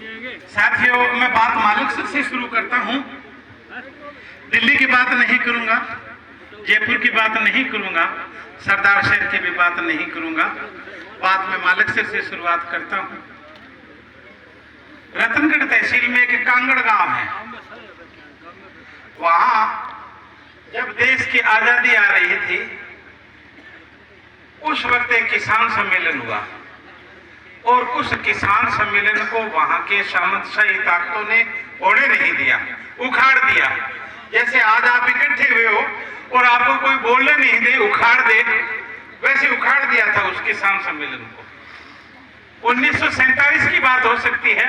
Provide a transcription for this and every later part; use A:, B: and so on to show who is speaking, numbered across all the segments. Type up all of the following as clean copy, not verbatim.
A: साथियों, मैं बात मालिक से शुरू करता हूं। दिल्ली की बात नहीं करूंगा, जयपुर की बात नहीं करूंगा, सरदार शहर की भी बात नहीं करूंगा। बात में मालिकसर से शुरुआत करता हूं। रतनगढ़ तहसील में एक कांगड़ गांव है। वहां जब देश की आजादी आ रही थी, उस वक्त एक किसान सम्मेलन हुआ और उस किसान सम्मेलन को वहां के सामंतशाही ताकतों ने होने नहीं दिया, उखाड़ दिया। जैसे आज आप इकट्ठे हुए हो और आपको कोई बोलने नहीं दे, उखाड़ दे, वैसे उखाड़ दिया था उस किसान सम्मेलन को। 1947 की बात हो सकती है,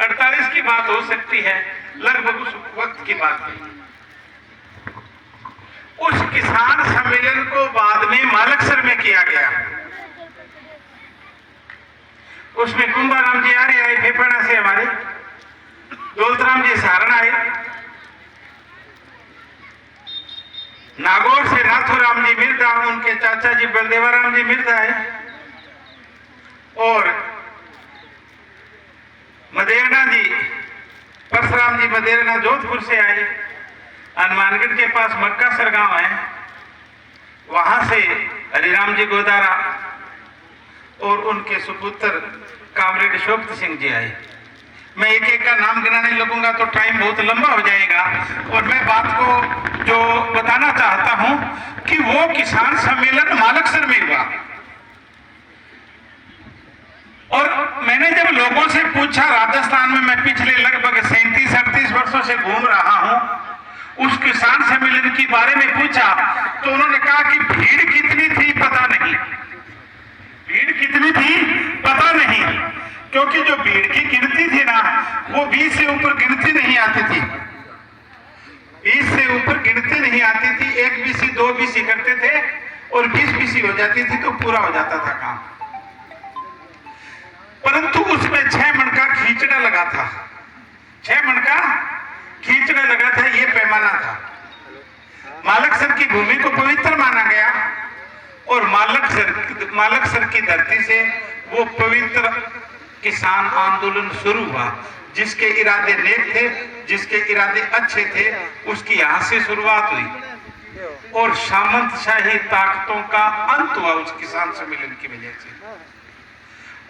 A: 48 की बात हो सकती है, लगभग उस वक्त की बात है। उस किसान सम्मेलन को बाद में मालिकसर में किया गया। उसमें कुंभाराम जी आर्य आए, फेफाना से हमारे दौलतराम जी सहारण आए, नागौर से नाथुराम जी मिर्जा, उनके चाचा जी बलदेवाराम जी मिर्जा आए, और मदेरना जी, परशुराम जी मदेरना जोधपुर से आए। हनुमानगढ़ के पास मक्कासर गांव है, वहां से हरिराम जी गोदारा और उनके सुपुत्र कामरेड शोभत सिंह जी आए। मैं एक एक का नाम गिनाने लगूंगा तो टाइम बहुत लंबा हो जाएगा, और मैं बात को जो बताना चाहता हूं कि वो किसान सम्मेलन मालिकसर में हुआ। और मैंने जब लोगों से पूछा, राजस्थान में मैं पिछले लगभग 37-38 वर्षों से घूम रहा हूं, उस किसान सम्मेलन के बारे में पूछा तो उन्होंने कहा कि भीड़ कितनी थी पता नहीं, भीड़ कितनी थी पता नहीं, क्योंकि जो भीड़ की गिनती थी ना, वो 20 से ऊपर गिनती नहीं आती थी, 20 से ऊपर गिनती नहीं आती थी। 1 बीसी 2 बीसी करते थे और 20 बीसी हो जाती थी तो पूरा हो जाता था काम। परंतु उसमें 6 मन का खींचड़ा लगा था, 6 मन का खींचड़ा लगा था, ये पैमाना था। मालिकसर की भूमि को पवित्र माना गया और मालिकसर की धरती से वो पवित्र किसान आंदोलन शुरू हुआ। जिसके इरादे नेक थे, जिसके इरादे अच्छे थे, उसकी यहां से शुरुआत हुई और सामंतशाही ताकतों का अंत हुआ उस किसान सम्मेलन की वजह से।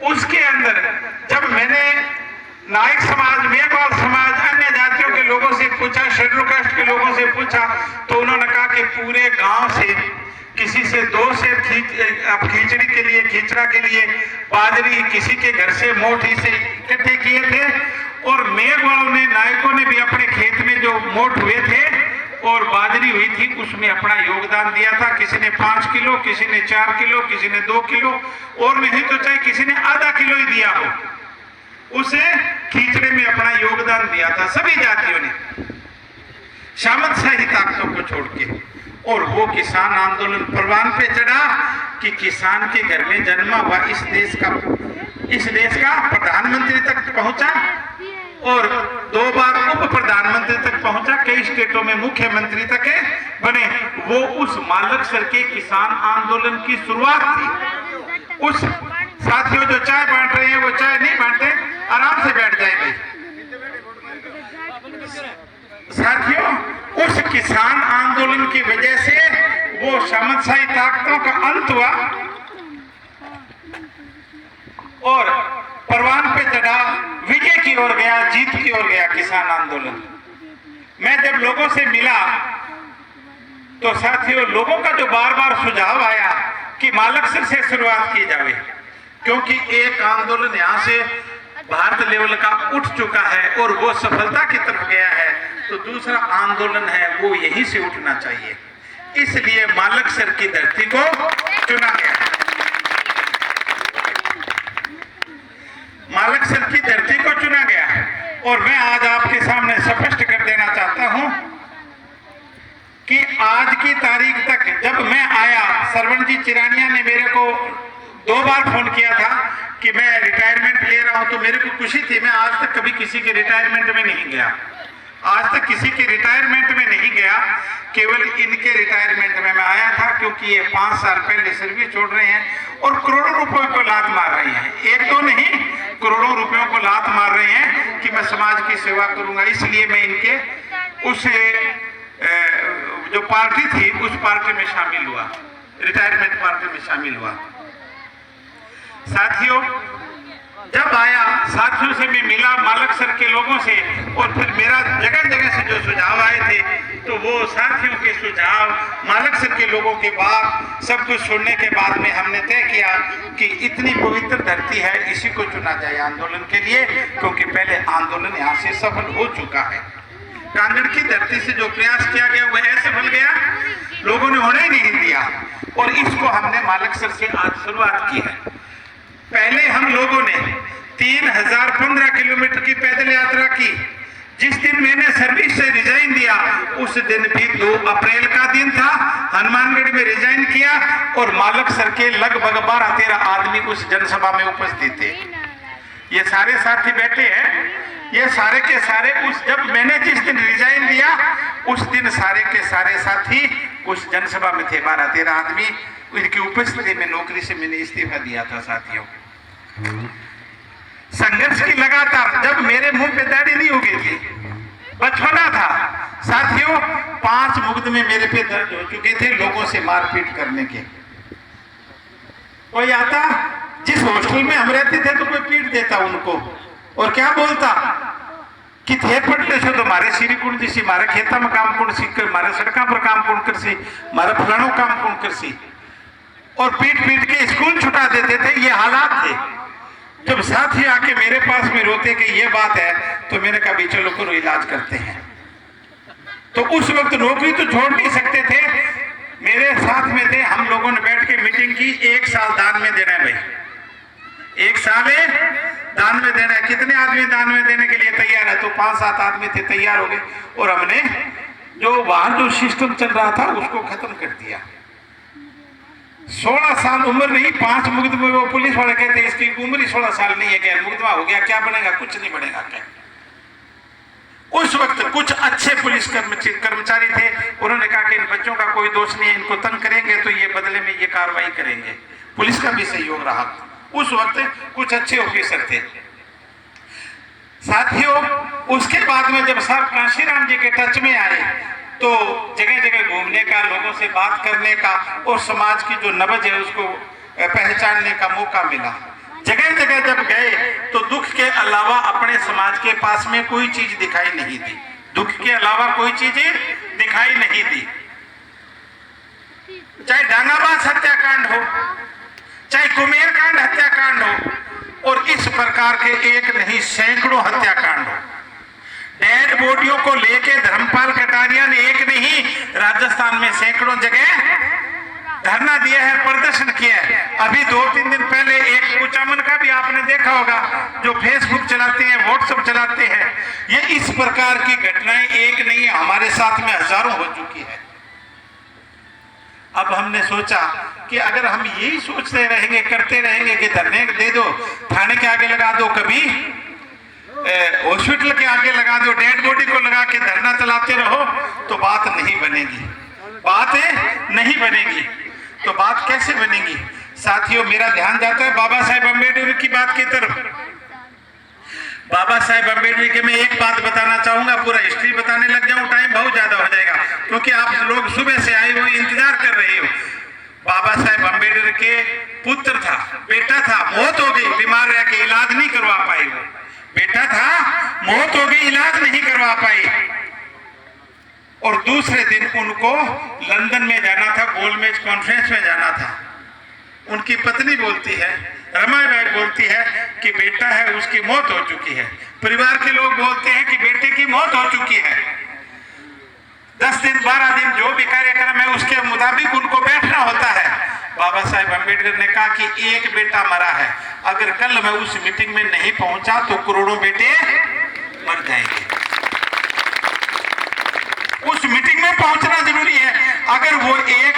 A: उसके अंदर जब मैंने नायक समाज, मेघवाल समाज, अन्य जातियों के लोगों से पूछा, शेड्यूल कास्ट के लोगों से पूछा, तो उन्होंने कहा कि पूरे गांव से किसी से 2 सेर खींचड़ी के लिए, खींचड़ा के लिए बाजरी किसी के घर से मोठी से इकट्ठे किए थे, और मेघवालों ने, नायकों ने भी अपने खेत में जो मोठ हुए थे और बाजरी हुई थी उसमें अपना योगदान दिया था। किसी ने 5 किलो, किसी ने 4 किलो, किसी ने 2 किलो, और नहीं तो चाहे किसी ने आधा किलो ही दिया हो, उसे खींचड़े में अपना योगदान दिया था सभी जातियों ने, सामंतशाही ताकतों को छोड़ के। और वो किसान आंदोलन परवान पे चढ़ा कि किसान के घर में जन्मा हुआ इस देश का प्रधानमंत्री तक पहुंचा और 2 बार उप प्रधानमंत्री तक पहुंचा, कई स्टेटों में मुख्यमंत्री तक बने। वो उस मालिकसर के किसान आंदोलन की शुरुआत थी। उस साथियों जो चाय बांट रहे हैं वो चाय नहीं बांटे, आराम से बैठ जाए भाई। साथियों, उस किसान आंदोलन की वजह से वो सामंतशाही ताकतों का अंत हुआ और परवान पे चढ़ा, विजय की ओर गया, जीत की ओर गया किसान आंदोलन। मैं जब लोगों से मिला तो साथियों, लोगों का जो बार बार सुझाव आया कि मालिकसर से शुरुआत की जाए, क्योंकि एक आंदोलन यहां से भारत लेवल का उठ चुका है और वो सफलता की तरफ गया है, तो दूसरा आंदोलन है वो यहीं से उठना चाहिए। इसलिए मालिकसर की धरती को चुना गया। मालिकसर की धरती को चुना गया और मैं आज आपके सामने स्पष्ट कर देना चाहता हूं कि आज की तारीख तक जब मैं आया, सरवण जी चिरानिया ने मेरे को 2 बार फोन किया था कि मैं रिटायरमेंट ले रहा हूं, तो मेरे को खुशी थी। मैं आज तक कभी किसी के रिटायरमेंट में नहीं गया, आज तक किसी के रिटायरमेंट में नहीं गया, केवल इनके रिटायरमेंट में मैं आया था, क्योंकि ये 5 साल पहले सर्विस छोड़ रहे हैं और करोड़ों रुपयों को लात मार रहे हैं। 1-2 नहीं, करोड़ों रुपयों को लात मार रहे हैं। कि मैं समाज की सेवा करूंगा, इसलिए मैं इनके उस जो पार्टी थी उस पार्टी में शामिल हुआ, रिटायरमेंट पार्टी में शामिल हुआ। साथियों, जब आया साथियों से मैं मिला, मालक सर के लोगों से, और फिर मेरा जगह जगह से जो सुझाव आए थे तो वो साथियों के सुझाव, मालक सर के लोगों के बाद सब कुछ सुनने के बाद में हमने तय किया कि इतनी पवित्र धरती है, इसी को चुना जाए आंदोलन के लिए, क्योंकि पहले आंदोलन यहाँ से सफल हो चुका है। कांगड़ की धरती से जो प्रयास किया गया वह सफल गया, लोगों ने होने नहीं दिया, और इसको हमने मालक सर से आज शुरुआत की है। पहले हम लोगों ने 3015 किलोमीटर की पैदल यात्रा की। जिस दिन मैंने सर्विस से रिजाइन दिया उस दिन भी 2 अप्रैल का दिन था, हनुमानगढ़ में रिजाइन किया, और मालक सर के लगभग 12-13 आदमी उस जनसभा में उपस्थित थे। ये सारे साथी बैठे हैं, ये सारे के सारे जब मैंने जिस दिन रिजाइन दिया उस दिन सारे के सारे साथी उस जनसभा में थे, 12-13 आदमी। उनकी उपस्थिति में नौकरी से मैंने इस्तीफा दिया था। साथियों, संघर्ष की लगातार, जब मेरे मुंह पे दाढ़ी नहीं उगी थी, बचपना था साथियों, 5 मुकदमे मेरे पे दर्ज हो चुके थे लोगों से मारपीट करने के। कोई आता, जिस हॉस्टल में हम रहते थे तो कोई पीट देता उनको, और क्या बोलता कि थे पटने से तो मारे श्री कुंड जी सी, मारे खेता में काम कौन सी कर, मारे सड़का पर काम कौन कर सी, मारे फलानों काम कौन कर सी, और पीट पीट के स्कूल छुटा देते थे। ये हालात थे। जब साथी आके मेरे पास में रोते कि ये बात है, तो मैंने कहा भी चलो करो, इलाज करते हैं। तो उस वक्त नौकरी तो छोड़ नहीं सकते थे, मेरे साथ में थे। हम लोगों ने बैठ के मीटिंग की, 1 साल दान में देना है भाई, 1 साल दान में देना है। कितने आदमी दान में देने के लिए तैयार है? तो 5-7 आदमी थे, तैयार हो गए, और हमने जो वहां जो सिस्टम चल रहा था उसको खत्म कर दिया। 16 साल उम्र नहीं, 5 मुकदमे, वो पुलिस वाले कहते हैं इसकी उम्र ही 16 साल नहीं है, क्या मुकदमा हो गया, क्या बनेगा? कुछ नहीं बनेगा। क्या उस वक्त कुछ अच्छे पुलिस कर्मचारी थे, उन्होंने कहा कि इन बच्चों का कोई दोष नहीं है, इनको तंग करेंगे तो ये बदले में ये कार्रवाई करेंगे। पुलिस का भी सहयोग रहा। उस वक्त कुछ अच्छे ऑफिसर थे। साथियों, उसके बाद में जब साहब काशीराम जी के टच में आए तो जगह जगह घूमने का, लोगों से बात करने का, और समाज की जो नब्ज है उसको पहचानने का मौका मिला। जगह जगह जब गए तो दुख के अलावा अपने समाज के पास में कोई चीज दिखाई नहीं दी, दुख के अलावा कोई चीज दिखाई नहीं दी। चाहे डांगाबाज हत्याकांड हो, चाहे कुमेरकांड हत्याकांड हो, और इस प्रकार के एक नहीं सैकड़ों हत्याकांड हो। डेड बॉडियों को लेके धर्मपाल कटारिया ने एक नहीं, राजस्थान में सैकड़ों जगह धरना दिया है, प्रदर्शन किया है। अभी 2-3 दिन पहले एक कुचामन का भी आपने देखा होगा, जो फेसबुक चलाते हैं, व्हाट्सएप चलाते हैं। ये इस प्रकार की घटनाएं एक नहीं, हमारे साथ में हजारों हो चुकी है। अब हमने सोचा कि अगर हम यही सोचते रहेंगे, करते रहेंगे कि धरने दे दो, थाने के आगे लगा दो, कभी हॉस्पिटल के आगे लगा दो, डेड बॉडी को लगा के धरना चलाते रहो, तो बात नहीं बनेगी। बात नहीं बनेगी तो बात कैसे बनेगी? साथियों, मेरा ध्यान जाता है बाबा साहेब अम्बेडकर की बात की तरफ। बाबा साहेब अम्बेडकर के मैं एक बात बताना चाहूंगा, पूरा हिस्ट्री बताने लग जाऊं टाइम बहुत ज्यादा हो जाएगा, क्योंकि आप लोग सुबह से आए हुए इंतजार कर रहे हो। बाबा साहेब अम्बेडकर के पुत्र था, बेटा था, मौत हो गई, बीमार रह के इलाज नहीं करवा पाई। वो बेटा था, मौत हो गई, इलाज नहीं करवा पाई, और दूसरे दिन उनको लंदन में जाना था, गोलमेज कॉन्फ्रेंस में जाना था। उनकी पत्नी बोलती है, रमाबाई बोलती है कि बेटा है, उसकी मौत हो चुकी है। परिवार के लोग बोलते हैं कि बेटे की मौत हो चुकी है। 10 दिन 12 दिन जो भी कार्यक्रम है उसके मुताबिक उनको बैठना होता है। बाबा साहेब अम्बेडकर ने कहा कि एक बेटा मरा है, अगर कल मैं उस मीटिंग में नहीं पहुंचा तो करोड़ों बेटे मर जाएंगे। उस मीटिंग में पहुंचना जरूरी है। अगर वो एक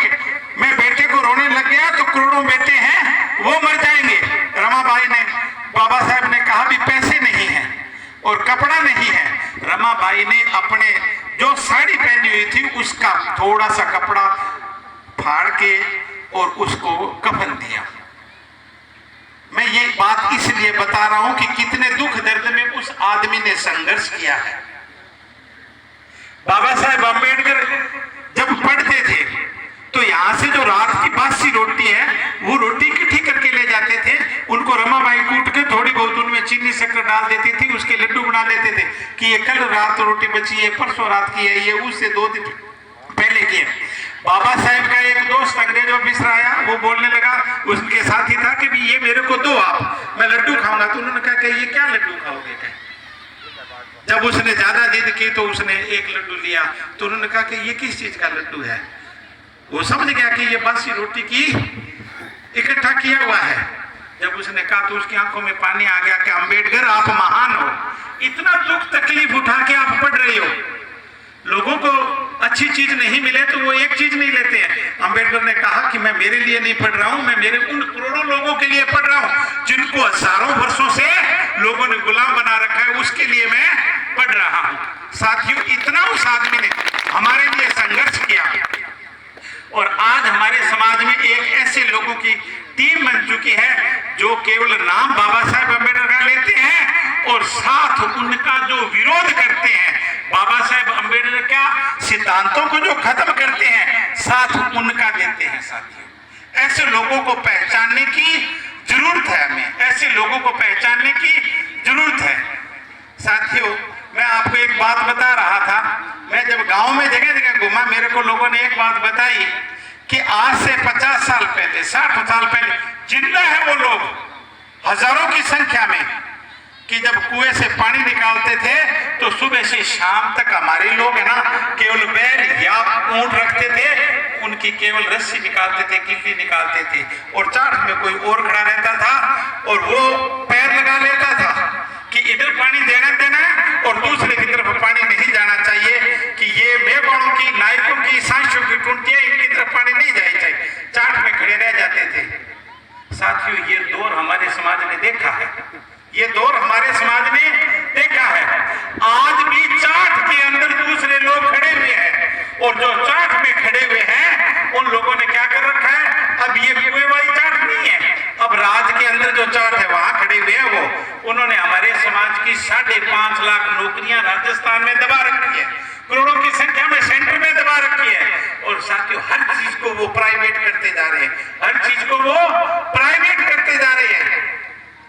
A: मैं बेटे को रोने लग गया तो करोड़ों बेटे हैं वो मर जाएंगे। रमाबाई ने, बाबा साहब ने कहा भी पैसे नहीं है और कपड़ा नहीं है। रमाबाई ने अपने जो साड़ी पहनी हुई थी उसका थोड़ा सा कपड़ा फाड़ के और उसको कफन दिया। मैं ये बात इसलिए बता रहा हूं कि कितने दुख दर्द में उस आदमी ने संघर्ष किया है। बाबा साहेब अम्बेडकर जब पढ़ते थे तो यहां से जो रात की बासी रोटी है वो रोटी इकट्ठी करके ले जाते थे, उनको रमाबाई कूट के थोड़ी बहुत उनमें चीनी शक्कर डाल देती थी, उसके लड्डू बना देते थे कि ये कल रात रोटी बची है, परसों रात की है, ये उससे 2 दिन पहले की है। बाबा साहेब का एक दोस्त अंग्रेज ऑफिसर आया, वो बोलने लगा, उसके साथ ही था कि भी ये मेरे को दो आप, मैं लड्डू खाऊंगा। तो उन्होंने कहा कि ये क्या लड्डू खाओगे? जब उसने ज्यादा जिद की तो उसने एक लड्डू लिया, तो उन्होंने कहा कि ये किस चीज का लड्डू है? वो समझ गया कि ये बासी रोटी की इकट्ठा किया हुआ है। जब उसने कहा तो उसकी आंखों में पानी आ गया कि अम्बेडकर आप महान हो, इतना दुख तकलीफ उठा के आप पढ़ रहे हो, लोगों को अच्छी चीज नहीं मिले तो वो एक चीज नहीं लेते हैं। अम्बेडकर ने कहा कि मैं मेरे लिए नहीं पढ़ रहा हूं, मैं मेरे उन करोड़ों लोगों के लिए पढ़ रहा हूं जिनको हजारों वर्षों से लोगों ने गुलाम बना रखा है, उसके लिए मैं पढ़ रहा हूं। साथियों, इतना उस आदमी ने हमारे लिए संघर्ष किया और आज हमारे समाज में एक ऐसे लोगों की टीम बन चुकी है जो केवल नाम बाबा साहेब अम्बेडकर का लेते हैं और साथ उनका जो विरोध करते हैं, बाबा साहेब अम्बेडकर का सिद्धांतों को जो खत्म करते हैं, साथ उनका देते हैं। साथियों, ऐसे लोगों को पहचानने की जरूरत है, हमें ऐसे लोगों को पहचानने की जरूरत है। साथियों, मैं आपको एक बात बता रहा था, मैं जब गांव में जगह जगह घूमा, मेरे को लोगों ने एक बात बताई कि आज से 50 साल पहले, 60 साल पहले जिंदा है वो लोग हजारों की संख्या में, कि जब कुएं से पानी निकालते थे तो सुबह से शाम तक हमारे लोग है ना केवल बैल या ऊंट रखते थे, उनकी केवल रस्सी निकालते थे, किल्ली निकालते थे और चाट में कोई और खड़ा रहता था और वो पैर लगा लेता था कि इधर पानी देना है और दूसरे की तरफ पानी नहीं जाना चाहिए, कि ये मेवाड़ों की, नायकों की, सांसों की टूटियां, इनकी तरफ पानी नहीं जानी चाहिए, चाट में खड़े रह जाते थे। साथियों, ये दौर हमारे समाज ने देखा है, ये दौर हमारे समाज ने देखा है। आज भी चाट के अंदर दूसरे लोग खड़े हुए हैं और जो चाट में खड़े हुए हैं उन लोगों ने क्या कर रखा है, अब ये कुएं वाली चाट नहीं है, अब राज के अंदर जो चाट है वहां खड़े हुए हैं वो। उन्होंने हमारे समाज की 5.5 लाख नौकरियां राजस्थान में दबा रखी है, करोड़ों की संख्या में सेंटर में दबा रखी है और साथियों हर चीज को वो प्राइवेट करते जा रहे हैं, हर चीज को वो प्राइवेट करते जा रहे हैं।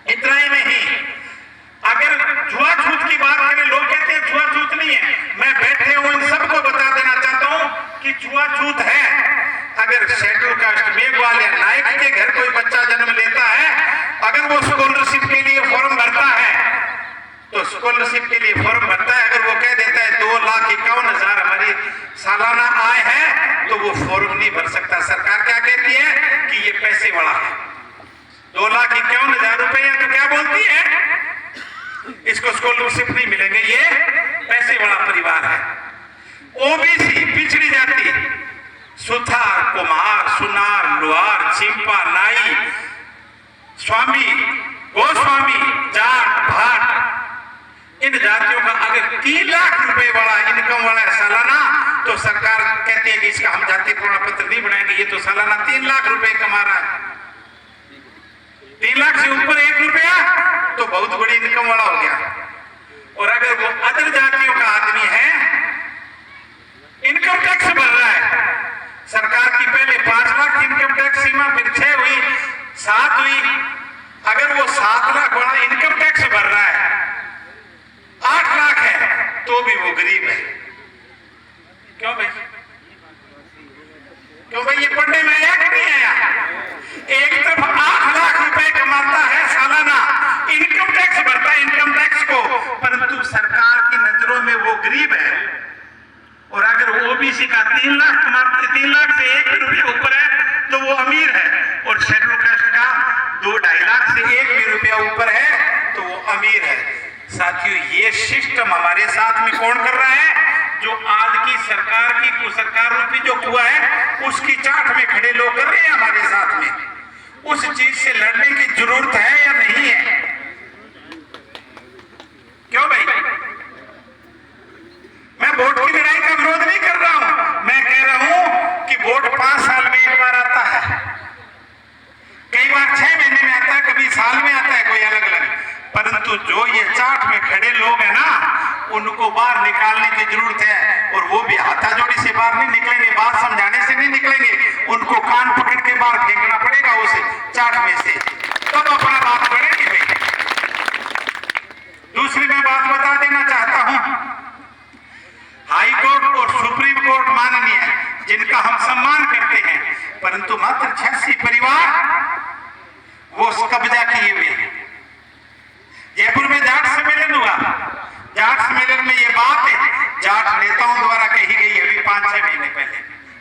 A: इतना ही नहीं, अगर छुआछूत की बात करें, लोग कहते हैं छुआछूत नहीं है, मैं बैठे हुए इन सबको बता देना चाहता हूं कि छुआछूत है। अगर शेड्यूल कास्ट मेघवाल या नायक के घर कोई बच्चा जन्म लेता है, अगर वो स्कॉलरशिप के लिए फॉर्म भरता है तो स्कॉलरशिप के लिए फॉर्म भरता है, अगर वो कह देता है 2,51,000 हमारी सालाना आय है तो वो फॉर्म नहीं भर सकता। सरकार क्या कहती है कि ये पैसे वाला है, 2,51,000 रुपए तो क्या बोलती है, इसको स्कॉलरशिप नहीं मिलेंगे, ये पैसे वाला परिवार है। ओबीसी पिछड़ी जाति, सुथार, कुम्हार, सुनार, लोहार, चिंपा, नाई, स्वामी, गोस्वामी, जाट, भाट, इन जातियों का अगर 3 लाख रुपए वाला इनकम वाला है सालाना, तो सरकार कहती है कि इसका हम जाति प्रमाण पत्र नहीं बनाएंगे, ये तो सालाना 3 लाख रुपए कमा रहा है। 3 लाख से ऊपर 1 रुपया तो बहुत बड़ी इनकम वाला हो गया। और अगर वो अदर जातियों का आदमी है, इनकम टैक्स भर रहा है, सरकार की पहले 5 लाख इनकम टैक्स सीमा, फिर 6 हुई, 7 हुई, अगर वो 7 लाख वाला इनकम टैक्स भर रहा है, 8 लाख है, तो भी वो गरीब है। क्यों भाई? क्यों भाई? ये पढ़ने में आया कि नहीं आया? एक तरफ 8 लाख रुपए कमाता है सालाना, इनकम टैक्स भरता है इनकम टैक्स को, परंतु सरकार की नजरों में वो गरीब है। और अगर ओबीसी का 3 लाख कमाते, 3 लाख से 1 रुपया ऊपर है तो वो अमीर है, और शेड्यूल कास्ट का 2-2.5 लाख से 1 भी रुपया ऊपर है तो वो अमीर है। साथियों, ये सिस्टम हमारे साथ में कौन कर रहा है? जो आज की सरकार की कुसरकार रूपी जो कुआ है उसकी चाट में खड़े लोग कर रहे हैं हमारे साथ में। उस चीज से लड़ने की जरूरत है या नहीं है? क्यों भाई? मैं वोट की लड़ाई का विरोध नहीं कर रहा हूं, मैं कह रहा हूं कि वोट 5 साल में एक बार आता है, कई बार 6 महीने में आता है, कभी साल में आता है, कोई अलग अलग, परंतु जो ये चाट में खड़े लोग हैं ना, उनको बाहर निकालने की जरूरत है। और वो भी हाथाजोड़ी से बाहर नहीं निकलेंगे, बात समझाने से नहीं निकलेंगे, उनको कान पकड़ के बाहर फेंकना पड़ेगा उसे चाट में से, तब अपना बात बढ़ेगी भाई। दूसरी मैं बात बता देना चाहता हूं, हाई कोर्ट और सुप्रीम कोर्ट माननीय जिनका हम सम्मान करते हैं, परंतु मात्र 86 परिवार वो कब्जा किए हुए हैं। जयपुर में जाट सम्मेलन हुआ, जाट सम्मेलन में ये बात जाट नेताओं द्वारा कही गई है अभी 5-6 महीने पहले,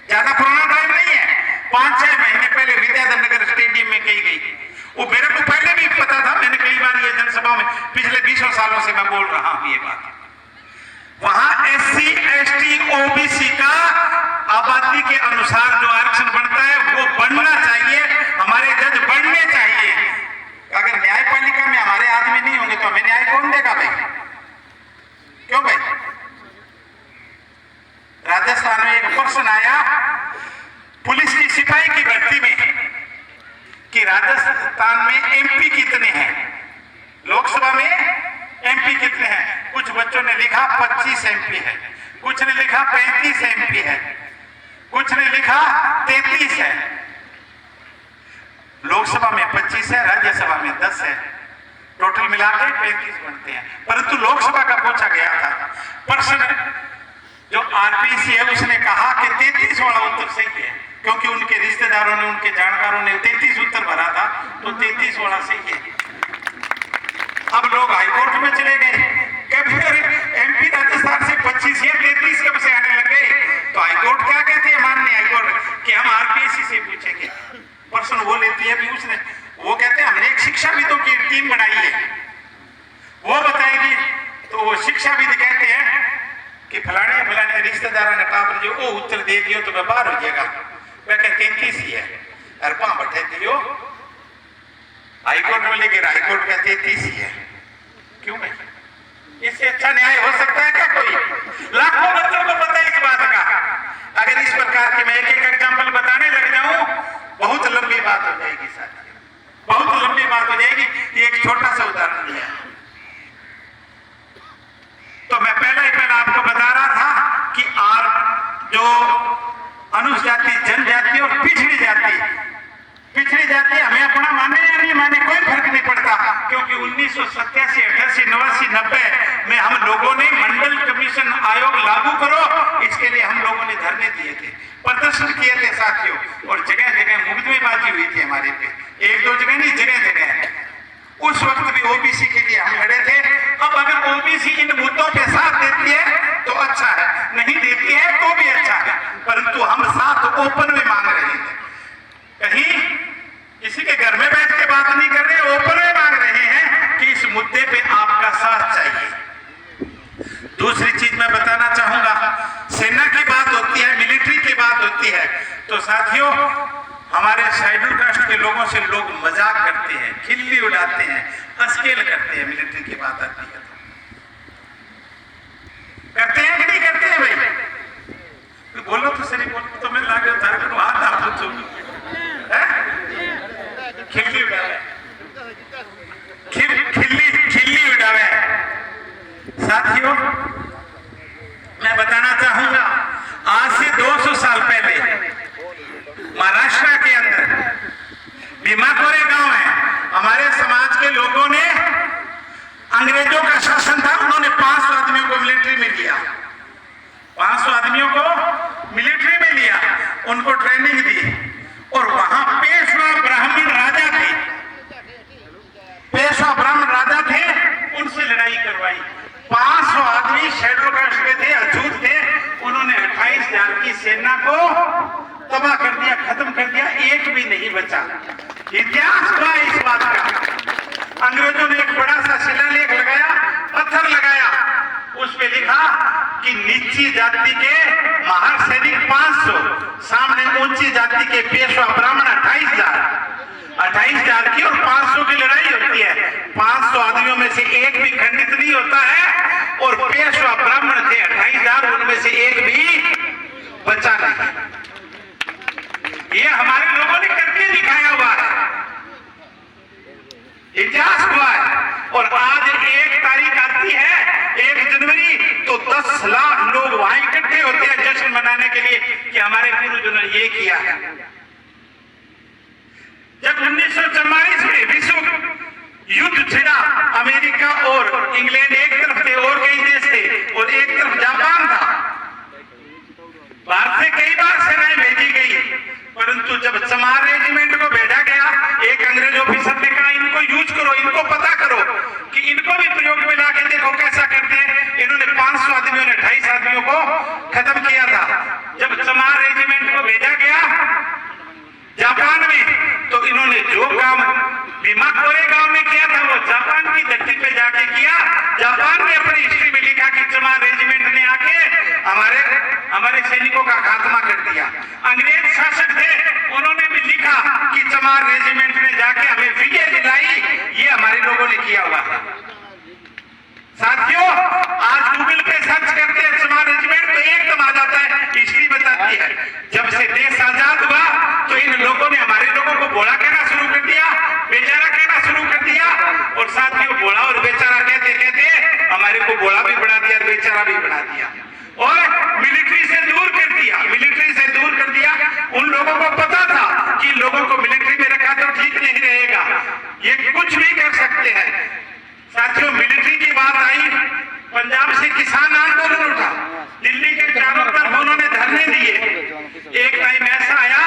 A: ज्यादा पुराना टाइम नहीं है, 5-6 महीने पहले विद्याधर नगर स्टेडियम में कही गई। वो मेरे को पहले भी पता था, मैंने कई बार ये जनसभा में पिछले 20 सालों से मैं बोल रहा हूं ये बात। वहां SC ST OBC का आबादी के अनुसार जो आरक्षण बनता है वो बनना चाहिए, हमारे जज बनने चाहिए। अगर न्यायपालिका में हमारे आदमी नहीं होंगे तो हमें न्याय कौन देगा भाई? क्यों भाई? राजस्थान में एक प्रश्न आया पुलिस की सिपाही की भर्ती में कि राजस्थान में MP कितने हैं, लोकसभा में MP कितने हैं? कुछ बच्चों ने लिखा 25 MP है, कुछ ने लिखा 35 MP है, कुछ ने लिखा 33 है। लोकसभा में 25 है, राज्यसभा में 10 है, टोटल मिलाकर 35 बनते हैं। परंतु लोकसभा का पूछा गया था प्रश्न, जो RPC है उसने कहा कि 33 वाला उत्तर सही है, क्योंकि उनके रिश्तेदारों ने, उनके जानकारों ने 33 उत्तर भरा था, तो 33 वाला सही है। अब लोग हाईकोर्ट में चले गए, कभी MP राजस्थान से 25 या 33 कब से आने लग गए? तो हाईकोर्ट क्या कहती है माननीय हाईकोर्ट कि हम RPSC से पूछेंगे। प्रश्न वो लेती है भी उसने, वो कहते हैं हमने एक शिक्षाविदों की टीम बनाई है, वो बताएगी। तो वो शिक्षाविद कहते हैं कि फलाने फलाने रिश्तेदार ने कहा जो वो उत्तर दे दियो तो मैं बाहर हो जाएगा, वह कहते 33 ही है, अरपा बैठे दियो हाईकोर्ट में, लेकिन हाईकोर्ट कहते 33 ही है। क्यों भाई? इससे अच्छा न्याय हो सकता है क्या कोई? लाखों बच्चों को पता है इस बात का। अगर इस प्रकार के मैं एक एग्जाम्पल बताने लग जाऊं बहुत लंबी बात हो जाएगी साथियों, बहुत लंबी बात हो जाएगी। ये एक छोटा सा उदाहरण दिया। तो मैं पहला आपको बता रहा था कि जो अनुसूचित जाति, जनजाति और पिछड़ी जाति हमें अपना माने या नहीं माने कोई फर्क नहीं पड़ता, क्योंकि 1987, 88, 89, 90 में हम लोगों ने मंडल कमीशन आयोग लागू करो, इसके लिए हम लोगों ने धरने दिए थे, प्रदर्शन किए थे साथियों, और जगह जगह मुकदमेबाजी हुई थी हमारे पे, 1-2 जगह नहीं, जगह जगह। उस वक्त भी OBC के लिए हम लड़े थे। अब अगर OBC इन मुद्दों पे साथ देती है तो अच्छा है, नहीं देती है तो भी अच्छा है, परंतु हम साथ ओपन में मांग रहे हैं, कहीं किसी के घर में बैठ के बात नहीं कर रहे, ओपन में मांग रहे हैं कि इस मुद्दे पे आपका साथ चाहिए। दूसरी चीज मैं बताना चाहूंगा, सेना की बात होती है, मिलिट्री की बात होती है, तो साथियों हमारे शेड्यूल कास्ट के लोगों से लोग मजाक करते हैं, खिल्ली उड़ाते हैं, अस्केल करते हैं, मिलिट्री की बात आती है तो करते हैं कि नहीं करते हैं भाई? बोलो तो सही, बोलो तो मैं लागे हाथ आप खिल्ली उड़ावे, खिल्ली उड़ावे। साथियों मैं बताना चाहूंगा, आज से 200 साल पहले महाराष्ट्र के अंदर भीमाकोरे गांव है, हमारे समाज के लोगों ने, अंग्रेजों का शासन था, उन्होंने 500 आदमियों को मिलिट्री में लिया, 500 आदमियों को मिलिट्री में लिया, उनको ट्रेनिंग दी, और वहां पेशवा ब्राह्मण राजा थे, पेशवा ब्राह्मण राजा थे, उनसे लड़ाई करवाई। 500 आदमी शेड्यूल कास्ट के थे, अछूत थे, उन्होंने 28,000 की सेना को तबाह कर दिया, खत्म कर दिया, एक भी नहीं बचा। इतिहास हुआ इस बात का। अंग्रेजों ने एक बड़ा सा शिलालेख लगाया, पत्थर लगाया, उस पे लिखा कि नीची जाति के महार सैनिक 500, सामने ऊंची जाति के पेशवा ब्राह्मण 28,000 की, और 500 की लड़ाई होती है। 500 आदमियों में से एक भी खंडित नहीं होता है, और पेशवा ब्राह्मण थे 28,000, उनमें से एक भी बचा नहीं। ये हमारे लोगों ने करके दिखाया हुआ है, इतिहास हुआ है। और आज 1 तारीख आती है, 1 जनवरी, तो 10 लाख लोग वहां इकट्ठे होते हैं जश्न मनाने के लिए कि हमारे पूर्वजों ने ये किया है। जब 1944 में विश्व युद्ध छिड़ा, अमेरिका और इंग्लैंड एक तरफ थे और कई देश थे और एक तरफ जापान था। भारत से कई बार सेनाएं भेजी गई, परंतु जब चमार रेजिमेंट को भेजा गया, एक अंग्रेज ऑफिसर ने कहा इनको यूज करो, इनको पता करो कि इनको भी प्रयोग में ला के देखो कैसा करते हैं। इन्होंने 500 आदमियों ने 28 आदमियों को खत्म किया था। जब चमार रेजिमेंट को भेजा गया जापान में, तो इन्होंने जो काम भीमा कोरेगांव में किया था वो जापान की धरती पे जाके किया। जापान ने अपनी हिस्ट्री में लिखा कि चमार रेजिमेंट ने आके हमारे सैनिकों का खात्मा कर दिया। अंग्रेज शासक थे, उन्होंने भी लिखा कि चमार रेजिमेंट ने जाके हमें विजय दिलाई, ये हमारे लोगों ने किया हुआ है। साथियों, आज गूगल पे सर्च करते हैं चमार रेजिमेंट तो एकदम आ जाता है, हिस्ट्री बताती है। जब से देश आजाद हुआ तो इन लोगों ने हमारे लोगों को भोला कहना शुरू कर दिया, बेचारा कहना शुरू कर दिया। और साथियों, भोला और बेचारा कहते कहते हमारे को भोला भी बना दिया, बेचारा भी बना दिया और मिलिट्री से दूर कर दिया। मिलिट्री से दूर कर दिया। उन लोगों को पता था कि लोगों को मिलिट्री में रखा तो ठीक नहीं रहेगा, ये कुछ भी कर सकते हैं। साथियों, मिलिट्री की बात आई, पंजाब से किसान आंदोलन उठा, दिल्ली के चारों तरफ उन्होंने धरने दिए। एक टाइम ऐसा आया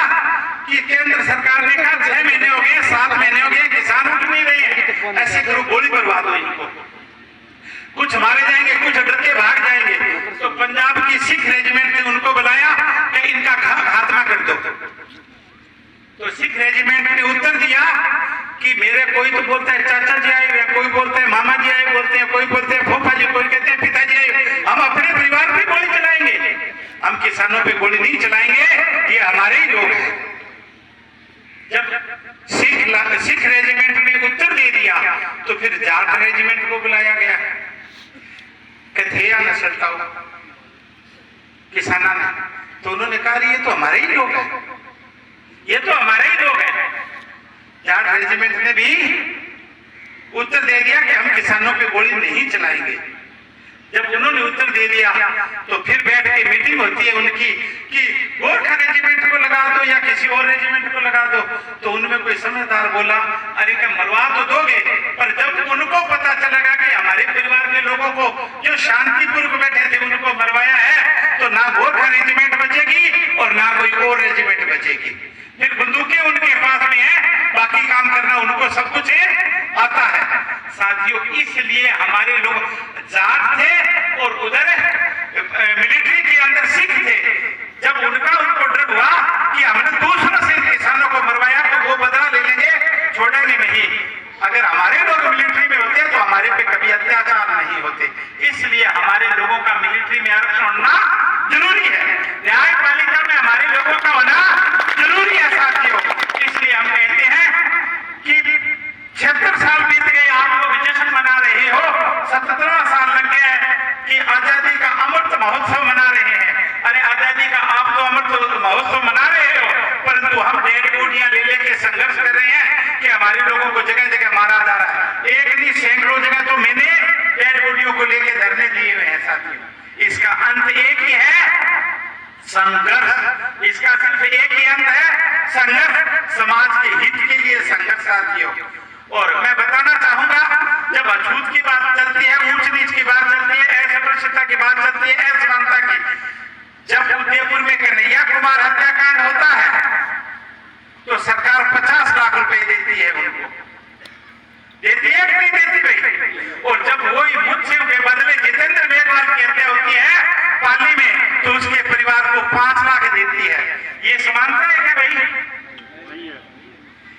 A: कि केंद्र सरकार ने कहा 6 महीने हो गए, 7 महीने हो गए, किसान उठ नहीं रहे हैं, ऐसे करो गोली बर्बाद हो इनको, कुछ मारे जाएंगे, कुछ डर के भाग जाएंगे। तो पंजाब की सिख रेजिमेंट ने उनको बुलाया कि इनका खात्मा कर दो। तो सिख रेजिमेंट ने उत्तर दिया कि मेरे कोई तो बोलता है चाचा जी आए, कोई बोलते हैं मामा जी आए, बोलते हैं कोई बोलते हैं फूफा जी, कोई कहते हैं पिताजी आए, हम अपने परिवार पे गोली चलाएंगे, हम किसानों पे गोली नहीं चलाएंगे, ये हमारे ही लोग हैं। जब सिख रेजिमेंट ने उत्तर दे दिया तो फिर जाट रेजिमेंट को बुलाया गया, कथेया नसलटाओ किसाना ने, तो उन्होंने कहा ये तो हमारे ही लोग हैं, ये तो हमारे ही लोग हैं। जाट रेजिमेंट ने भी उत्तर दे दिया कि हम किसानों पे गोली नहीं चलाएंगे। जब उन्होंने उत्तर दे दिया तो फिर बैठ के मीटिंग होती है उनकी कि गोरखा रेजिमेंट को लगा दो या किसी और रेजिमेंट को लगा दो। तो उनमें कोई समझदार बोला, अरे क्या मरवा तो दोगे, पर जब उनको पता चलेगा कि हमारे परिवार के लोगों को जो शांतिपूर्वक बैठे थे उनको मरवाया है, तो ना गोरखा रेजिमेंट बचेगी और ना कोई और रेजिमेंट बचेगी। फिर बंदूकें उनके पास में है, बाकी काम करना उनको सब कुछ आता है। साथियों, इसलिए हमारे लोग जाट थे और उधर मिलिट्री के अंदर सिख थे। जब उनको डर हुआ कि हमने दूसरों से किसानों को मरवाया तो वो बदला ले लेंगे, छोड़ेंगे नहीं। अगर हमारे लोग मिलिट्री में होते तो हमारे पे कभी अत्याचार नहीं होते। इसलिए हमारे लोगों का मिलिट्री में आरक्षण होना जरूरी है, न्यायपालिका में हमारे लोगों का होना जरूरी है। साथियों, इसलिए हम कहते हैं कि 76 साल बीत गए, आप लोग जश्न मना रहे हो, 77वां साल लग गया है कि आजादी का अमृत महोत्सव मना रहे हैं। अरे आजादी का आप तो अमृत महोत्सव मना रहे हो, परंतु हम डेड बॉडियां ले लेके संघर्ष कर रहे हैं कि हमारे लोगों को जगह जगह मारा जा रहा है। एक नहीं सैकड़ों जगह तो मैंने डेड बॉडियों को लेके धरने दिए हुए हैं। साथियों, इसका अंत एक ही है, संघर्ष। इसका सिर्फ एक ही अंत है, संघर्ष, समाज के हित के लिए संघर्ष। साथियों, और मैं बताना चाहूंगा, जब अछूत की बात चलती है, ऊंच नीच की बात चलती है, अस्पृश्यता की बात चलती है, असमानता की, जब उदयपुर में कन्हैया कुमार हत्याकांड होता है तो सरकार 50 लाख रुपए देती है, उनको देती है कि नहीं देती भाई? और जब वही मुझसे के बदले जितेंद्र मेघवाल की हत्या होती है पाली में, तो उसके परिवार को 5 लाख देती है। ये समानता है क्या भाई?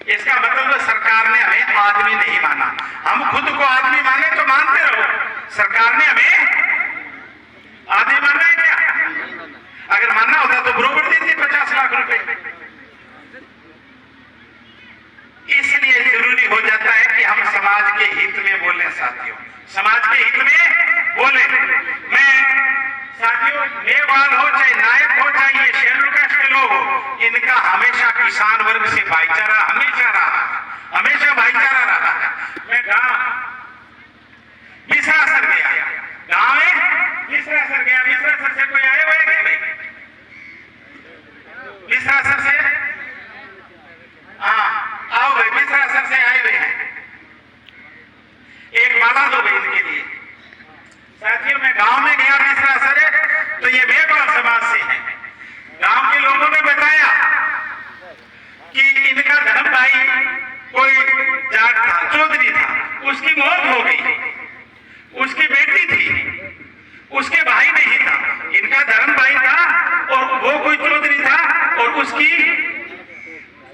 A: इसका मतलब सरकार ने हमें आदमी नहीं माना। हम खुद को आदमी माने तो मानते रहो, सरकार ने हमें आदमी माना है क्या? अगर मानना होता तो बरोबर देती 50 लाख रुपए। इसलिए जरूरी हो जाता है कि हम समाज के हित में बोले। साथियों, समाज के हित में बोले। मैं साथियों, मेवाल हो चाहे नायक हो चाहे ये शेड्यूल कास्ट के लोग हो, इनका हमेशा किसान वर्ग से भाईचारा हमेशा रहा, हमेशा भाईचारा रहा है। मैं गया मिश्रा सर से, कोई आए हुए हैं भाई मिश्रा सर से? हाँ आओ भाई, मिश्रा सर से आए हुए हैं, एक माला दो भाई इनके लिए। साथियों मैं गांव में गया मिश्रा सर तो ये मेघवाल समाज से हैं। गांव के लोगों ने बताया कि इनका धर्म भाई कोई जाट था, चौधरी था, उसकी मौत हो गई, उसकी बेटी थी, उसके भाई नहीं था। इनका धर्म भाई था और वो कोई चौधरी था और उसकी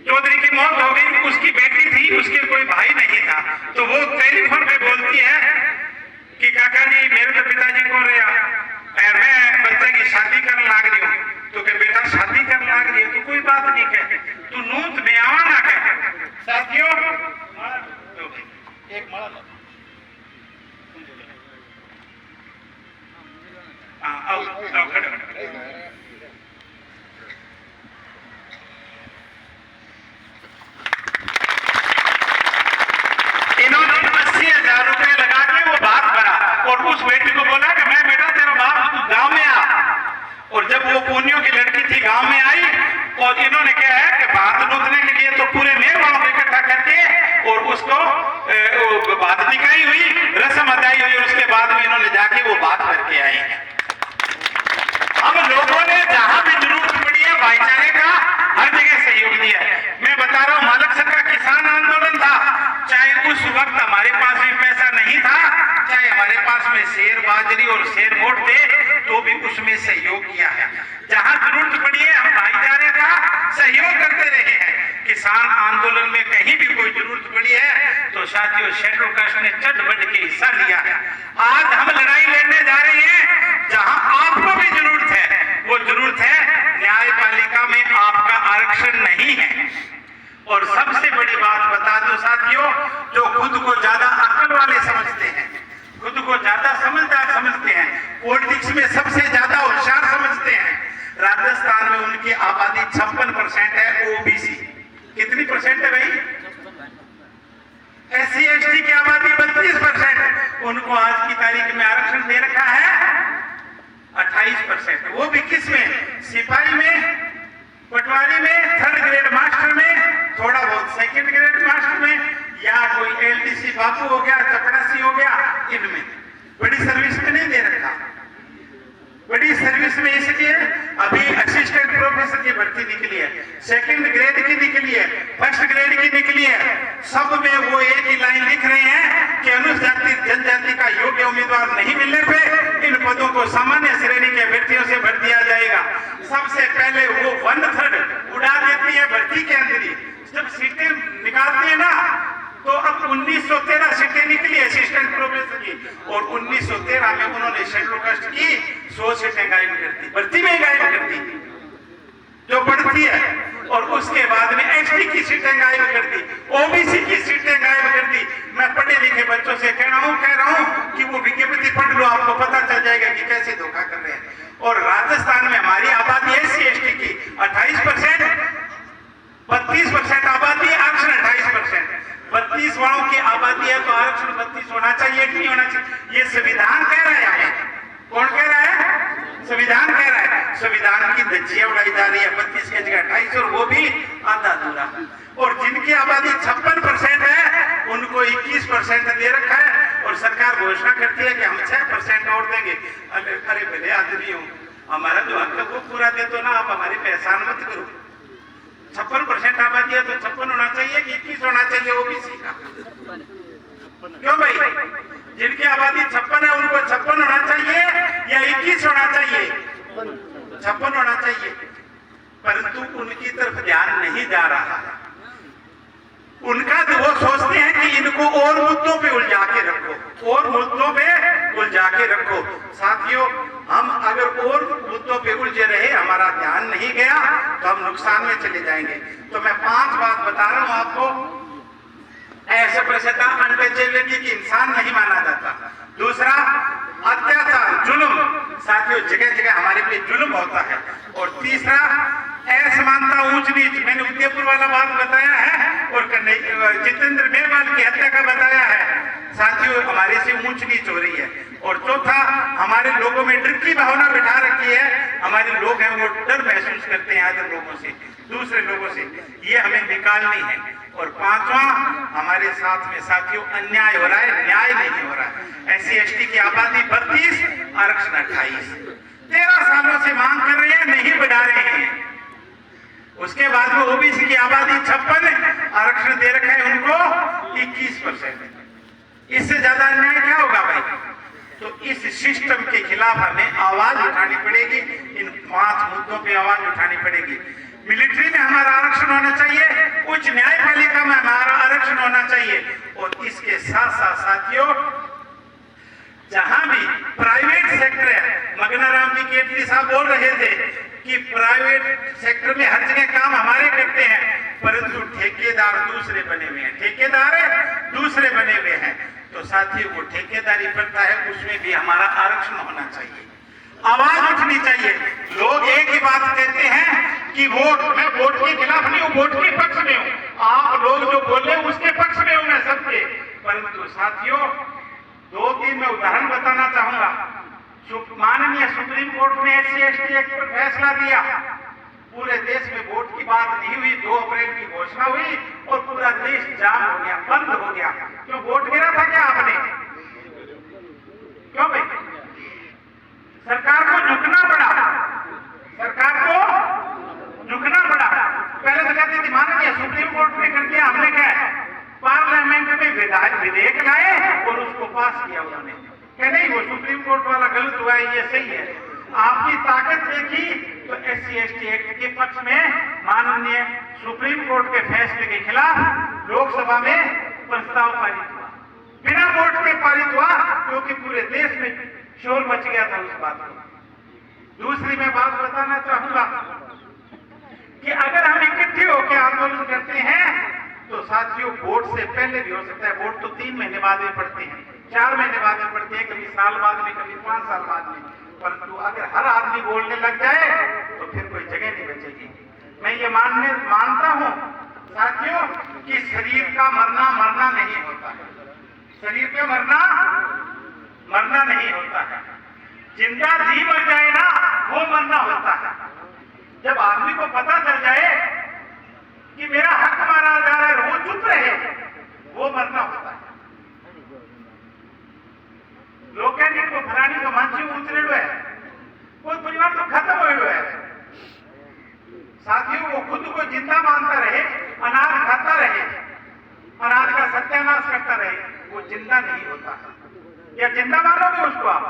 A: चौधरी की मौत हो गई, उसकी बेटी थी, उसके कोई भाई नहीं था। तो वो टेलीफोन पे बोलती है कि काका जी मेरे तो पिताजी को रहा मैं बच्चे की शादी करने लाग रही हूँ। तो कह बेटा शादी करने लाग रही है तो कोई बात नहीं, कह तू नूत में आवा ना कह। साथियों एक माला लो, आओ आओ खड़े इन्होंने 80,000 रुपए लगा के वो बात भरा और उस बेटी को बोला कि मैं बेटा तेरा बाप तू गांव में आ। और जब वो पूनियों की लड़की थी गांव में आई और इन्होंने क्या है कि बात नोचने के लिए तो पूरे मेहमानों को इकट्ठा करके और उसको बात दिखाई हुई, रस्म अदाई हुई, उसके बाद में इन्होंने जाके वो बात करके आई। हम लोगों ने जहां भी जरूरत पड़ी है भाईचारे का हर जगह सहयोग दिया है। मैं बता रहा हूं मालकसर का किसान आंदोलन था, चाहे उस वक्त हमारे पास में पैसा नहीं था, चाहे हमारे पास में शेर बाजरी और शेर मोट थे, तो भी उसमें सहयोग किया है। जहां जरूरत पड़ी है हम भाईचारे का सहयोग करते रहे हैं। किसान आंदोलन में कहीं भी कोई जरूरत पड़ी है तो साथियों शेड्यूल कास्ट ने चढ़ बढ़ के हिस्सा लिया है। आज हम लड़ाई लड़ने जा रहे हैं जहां आपको भी जरूरत है, वो जरूरत है न्यायपालिका में आपका आरक्षण नहीं है। और सबसे बड़ी बात बता दो साथियों, जो खुद को ज्यादा अक्ल वाले समझते हैं, खुद को ज्यादा समझदार समझते हैं, पॉलिटिक्स में सबसे ज्यादा होशियार समझते हैं, राजस्थान में उनकी आबादी 56% है ओबीसी। कितनी परसेंट है भाई? SC ST की आबादी 32%, उनको आज की तारीख में आरक्षण दे रखा है 28%। वो भी किस में? सिपाही में, पटवारी में, 3rd ग्रेड मास्टर में, थोड़ा बहुत 2nd ग्रेड मास्टर में, या कोई LDC बाबू हो गया, चपरासी हो गया, इनमें। बड़ी सर्विस में नहीं दे रखा। बड़ी सर्विस में इसलिए अभी असिस्टेंट प्रोफेसर की भर्ती निकली है, 2nd ग्रेड की निकली है, 1st ग्रेड की निकली है। सब में वो एक ही लाइन लिख रहे हैं कि अनुसूचित जनजाति का योग्य उम्मीदवार नहीं मिलने पे इन पदों को सामान्य श्रेणी के अभ्यर्थियों से भर दिया जाएगा। सबसे पहले वो 1/3 उड़ा देती है भर्ती के अंदर ही। जब सीटें निकालती है ना तो अब 1913 सीटें निकली असिस्टेंट प्रोफेसर की, और 1913 में उन्होंने शेड्यूल कास्ट की 100 सीटें गायब कर दी, भर्ती में गायब कर दी जो बढ़ती है। और उसके बाद में ST की सीटें गायब कर दी, OBC की सीटें गायब कर दी। मैं पढ़े लिखे बच्चों से कह रहा हूं कि वो विज्ञप्ति पढ़ लो, आपको पता चल जाएगा कि कैसे धोखा कर रहे हैं। और राजस्थान में हमारी आबादी SC ST की 28%, 32% आबादी, आरक्षण 28%। 32 वालों की आबादी है तो आरक्षण 32 होना चाहिए कि नहीं होना चाहिए? ये संविधान कह रहा है हमें। कौन कह रहा है? संविधान कह रहा है। संविधान की धज्जियां उड़ाई जा रही है, 32 की जगह 28, और वो भी आधा अधूरा। और जिनकी आबादी 56% है उनको 21% दे रखा है, और सरकार घोषणा करती है कि हम 6% और देंगे। अरे भले आदमी हूँ, हमारा जो हक है वो पूरा दे दो ना, आप हमारी पहचान मत करो। 56% आबादी है तो 56 होना चाहिए कि 21 होना चाहिए ओबीसी का? क्यों भाई? जिनकी आबादी 56 है उनको 56 होना चाहिए या 21 होना चाहिए? 56 होना चाहिए। परंतु उनकी तरफ ध्यान नहीं जा रहा है। उनका तो वो सोचते हैं कि इनको और मुद्दों पे उलझा के रखो, और मुद्दों पे उलझा के रखो। साथियों, हम अगर और मुद्दों पे उलझे रहे, हमारा ध्यान नहीं गया तो हम नुकसान में चले जाएंगे। तो मैं 5 बात बता रहा हूं आपको। ऐसे प्रसिद्ध अनटचेबिलिटी की इंसान नहीं माना जाता। दूसरा, अत्याचार, जुल्म, साथियों जगह जगह हमारे पे जुल्म होता है। और तीसरा, असमानता, ऊंच नीच, मैंने उदयपुर वाला बात बताया है और जितेंद्र मेघवाल की हत्या का बताया है। साथियों, हमारे से ऊंच नीच हो रही है। और चौथा, हमारे लोगों में डर की भावना बिठा रखी है। हमारे लोग हैं वो डर महसूस करते हैं अदर लोगों से, दूसरे लोगों से, ये हमें निकालनी है। और पांचवा, हमारे साथ में साथियों अन्याय हो रहा है, न्याय नहीं हो रहा है। SC/ST की आबादी 32, आरक्षण 28, 13 सालों से मांग कर रहे हैं, नहीं बढ़ा रहे हैं। उसके बाद में OBC की आबादी 56, आरक्षण दे रखा है उनको 21%। इससे ज्यादा अन्याय क्या होगा भाई? तो इस सिस्टम के खिलाफ हमें आवाज उठानी पड़ेगी। इन 5 मुद्दों पे आवाज उठानी पड़ेगी। मिलिट्री में हमारा आरक्षण होना चाहिए, उच्च न्यायपालिका में हमारा आरक्षण होना चाहिए। और इसके साथ साथ साथियों, जहां भी प्राइवेट सेक्टर है, मगनाराम जी केतली साहब बोल रहे थे कि प्राइवेट सेक्टर में हर जगह काम हमारे करते हैं, परंतु ठेकेदार दूसरे बने हुए हैं, ठेकेदार दूसरे बने हुए हैं। तो साथियों, वो ठेकेदारी करता है, उसमें भी हमारा आरक्षण होना चाहिए, आवाज उठनी चाहिए। लोग एक ही बात कहते हैं कि वोट, मैं वोट के खिलाफ नहीं हूं, वोट के पक्ष में हूं। आप लोग जो बोले उसके पक्ष में हूं मैं सबके। परंतु साथियों, 2-3 मैं उदाहरण बताना चाहूंगा। माननीय सुप्रीम कोर्ट ने SC/ST एक्ट पर फैसला दिया। पूरे देश में वोट की बात नहीं हुई, 2 अप्रैल की घोषणा हुई और पूरा देश जाम हो गया, बंद हो गया। क्यों? वोट गिरा था क्या आपने? क्यों भाई? सरकार को झुकना पड़ा, सरकार को झुकना पड़ा। पहले तो कहती थी माननीय सुप्रीम कोर्ट ने कर दिया, हमने क्या है, पार्लियामेंट में विधेयक लाए और उसको पास किया उन्होंने। क्या नहीं, वो सुप्रीम कोर्ट वाला गलत हुआ है, ये सही है। आपकी ताकत देखी तो SC/ST एक्ट के पक्ष में माननीय सुप्रीम कोर्ट के फैसले के खिलाफ लोकसभा में प्रस्ताव पारित हुआ, बिना वोट के पारित हुआ, क्योंकि पूरे देश में शोर मच गया था उस बात को। दूसरी मैं बात बताना चाहूंगा कि अगर हम इकट्ठे होकर आंदोलन करते हैं तो साथियों, वोट से पहले भी हो सकता है। वोट तो 3 महीने बाद में पड़ते हैं, 4 महीने बाद में पड़ते हैं, कभी साल बाद में, कभी 5 साल बाद में। परंतु अगर हर आदमी बोलने लग जाए तो फिर कोई जगह नहीं बचेगी। मैं ये मानता हूं साथियों कि शरीर का मरना नहीं होता है, शरीर का मरना नहीं होता है। जिंदा जी मर जाए ना, वो मरना होता है। जब आदमी को पता चल जाए कि मेरा हक मारा जा रहा है, वो चुप रहे, वो मरना होता है। लोग कहते हैं फलानी तो मानसी उतरे हुए है, कोई परिवार तो खत्म हुए है। साथियों, वो खुद को जिंदा मानता रहे, अनाज खाता रहे, अनाज का सत्यानाश करता रहे, वो जिंदा नहीं होता। या जिंदा मानोगे उसको आप?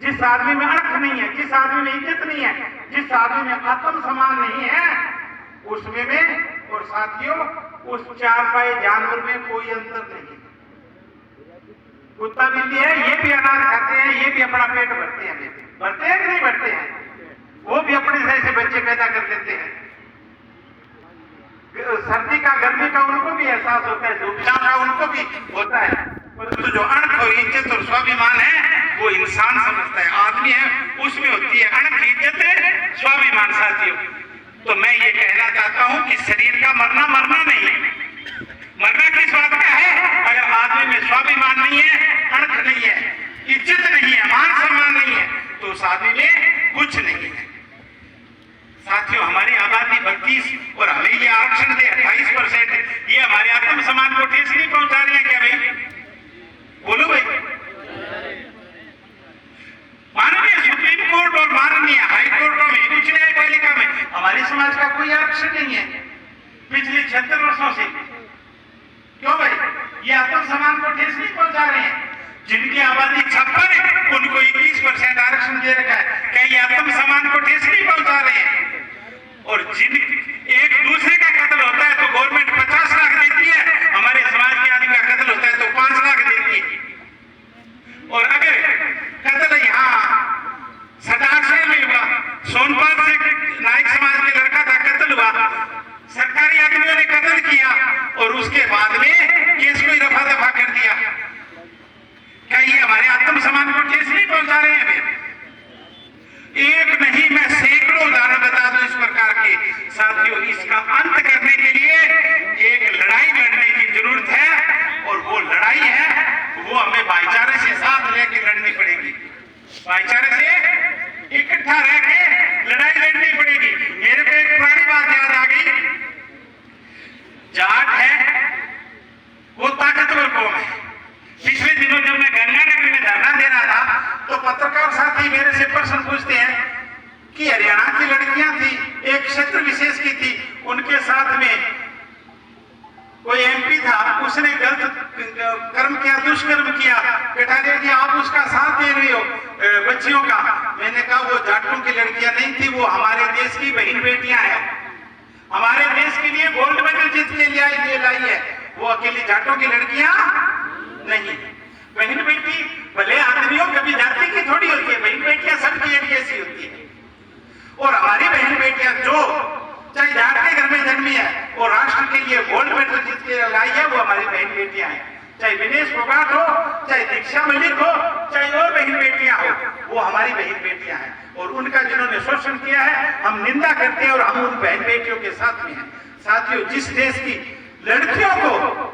A: जिस आदमी में अणख नहीं है, जिस आदमी में इज्जत नहीं है, जिस आदमी में आत्म सम्मान नहीं है, उसमें में और साथियों उस 4 पाए जानवर में कोई अंतर नहीं। कुत्ता बिल्ली है, ये भी अनाज खाते हैं, ये भी अपना पेट भरते हैं कि नहीं भरते हैं? वो भी अपने जैसे बच्चे पैदा कर देते हैं। सर्दी का, गर्मी का उनको भी एहसास होता है, धूप का उनको भी होता है। परंतु जो अणख और इज्जत और स्वाभिमान है वो इंसान समझता है, आदमी है उसमें होती है अणख, इज्जत, स्वाभिमान। साथियों, तो मैं ये कहना चाहता हूं कि शरीर का मरना नहीं है। मरना किस बात का है? अगर आदमी में स्वाभिमान नहीं है, अणख नहीं है, इज्जत नहीं है, मान सम्मान नहीं है, तो उस आदमी में कुछ नहीं है। साथियों, हमारी आबादी 32 और हमें ये आरक्षण दे 28%, ये हमारे आत्म सम्मान को ठेस नहीं पहुंचा रहे हैं क्या भाई? बोलो भाई। माननीय सुप्रीम कोर्ट और माननीय हाई कोर्टों में, उच्च न्यायपालिका में हमारे समाज का कोई आरक्षण नहीं है पिछले 76 वर्षों से। क्यों भाई? ये आत्म सम्मान को ठेस नहीं पहुंचा रहे हैं। जिनकी आबादी 56 है उनको 21% आरक्षण दे रखा है, क्या ये आत्म सम्मान को ठेस नहीं पहुंचा रहे हैं? और जिन एक दूसरे का कत्ल होता है तो गवर्नमेंट 50 लाख देती है, हमारे समाज के आदमी का कत्ल होता है तो 5 लाख देती है। और अगर कत्ल यहाँ सटाक्षर में हुआ, सोनपात से नायक समाज के लड़का का कत्ल हुआ, सरकारी आदमियों ने कत्ल किया और उसके बाद में केस को रफा दफा कर दिया, क्या ये हमारे आत्म सम्मान को ठेस नहीं पहुंचा रहे हैं? एक नहीं मैं सैकड़ों उदाहरण बता दूं इस प्रकार के। साथियों, इसका अंत करने के लिए एक लड़ाई लड़ने की जरूरत है, और वो लड़ाई है वो हमें भाईचारे से साथ लेकर लड़नी पड़ेगी। भाईचारे से इकट्ठा रह के लड़ाई लड़नी पड़ेगी। मेरे को एक पुरानी बात याद आ गई। जाट है वो ताकतवर कौम है। पिछले दिनों जब मैं गंगानगर में धरना दे रहा था तो पत्रकार साथी मेरे से प्रश्न पूछते हैं कि हरियाणा की लड़कियां थी, एक क्षेत्र विशेष की थी, उनके साथ में कोई एमपी था, उसने गलत कर्म किया, दुष्कर्म किया, कटारिया जी आप उसका साथ दे रहे हो बच्चियों का। मैंने कहा वो जाटों की लड़कियां नहीं थी, वो हमारे देश की बहन बेटियां हैं, हमारे देश के लिए गोल्ड मेडल जीत के लिए लाई है, वो अकेली जाटों की लड़कियां नहीं। बहन बेटी भले आदमियों कभी जाति की थोड़ी होती है, बहन बेटियां सबकी एक जैसी होती है। और हमारी बहन बेटियां जो चाहे जाट के घर में जन्मी है और राष्ट्र के लिए गोल्ड मेडल जीत के लाई है, वो हमारी बहन बेटियां हैं। चाहे विनेश फोगाट हो, चाहे दीक्षा मलिक हो, चाहे और बहन बेटियां हो, वो हमारी बहन बेटियां हैं। और उनका जिन्होंने शोषण किया है हम निंदा करते हैं और हम उन बहन बेटियों के साथ में हैं। साथियों, जिस देश की लड़कियों को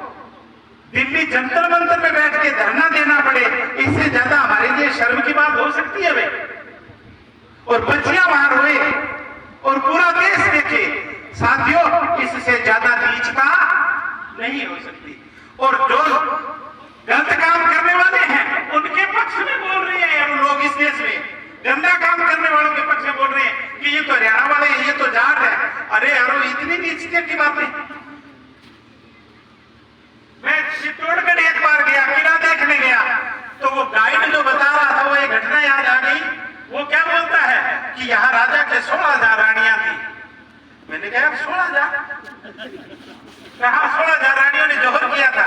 A: दिल्ली जंतर मंतर में बैठ के धरना देना पड़े, इससे ज्यादा हमारे लिए शर्म की बात हो सकती है वे? और बच्चियां वहां रोए और पूरा देश देखे। साथियों, इससे ज्यादा नीचता नहीं हो सकती। और जो गलत काम करने वाले हैं उनके पक्ष में बोल रहे हैं यार लोग इस देश में, गंदा काम करने वालों के पक्ष में बोल रहे हैं कि ये तो हरियाणा वाले हैं, ये तो जाट है। अरे यारो, इतनी नीचता की बातें। मैं चित्तौड़गढ़ एक बार गया, किला देखने गया, तो वो गाइड जो बता रहा था वो एक घटना याद आ गई। वो क्या बोलता है कि यहाँ राजा के 16,000 रानियां थी। मैंने कहा 16,000? कहा 16,000 रानियों ने जोहर किया था,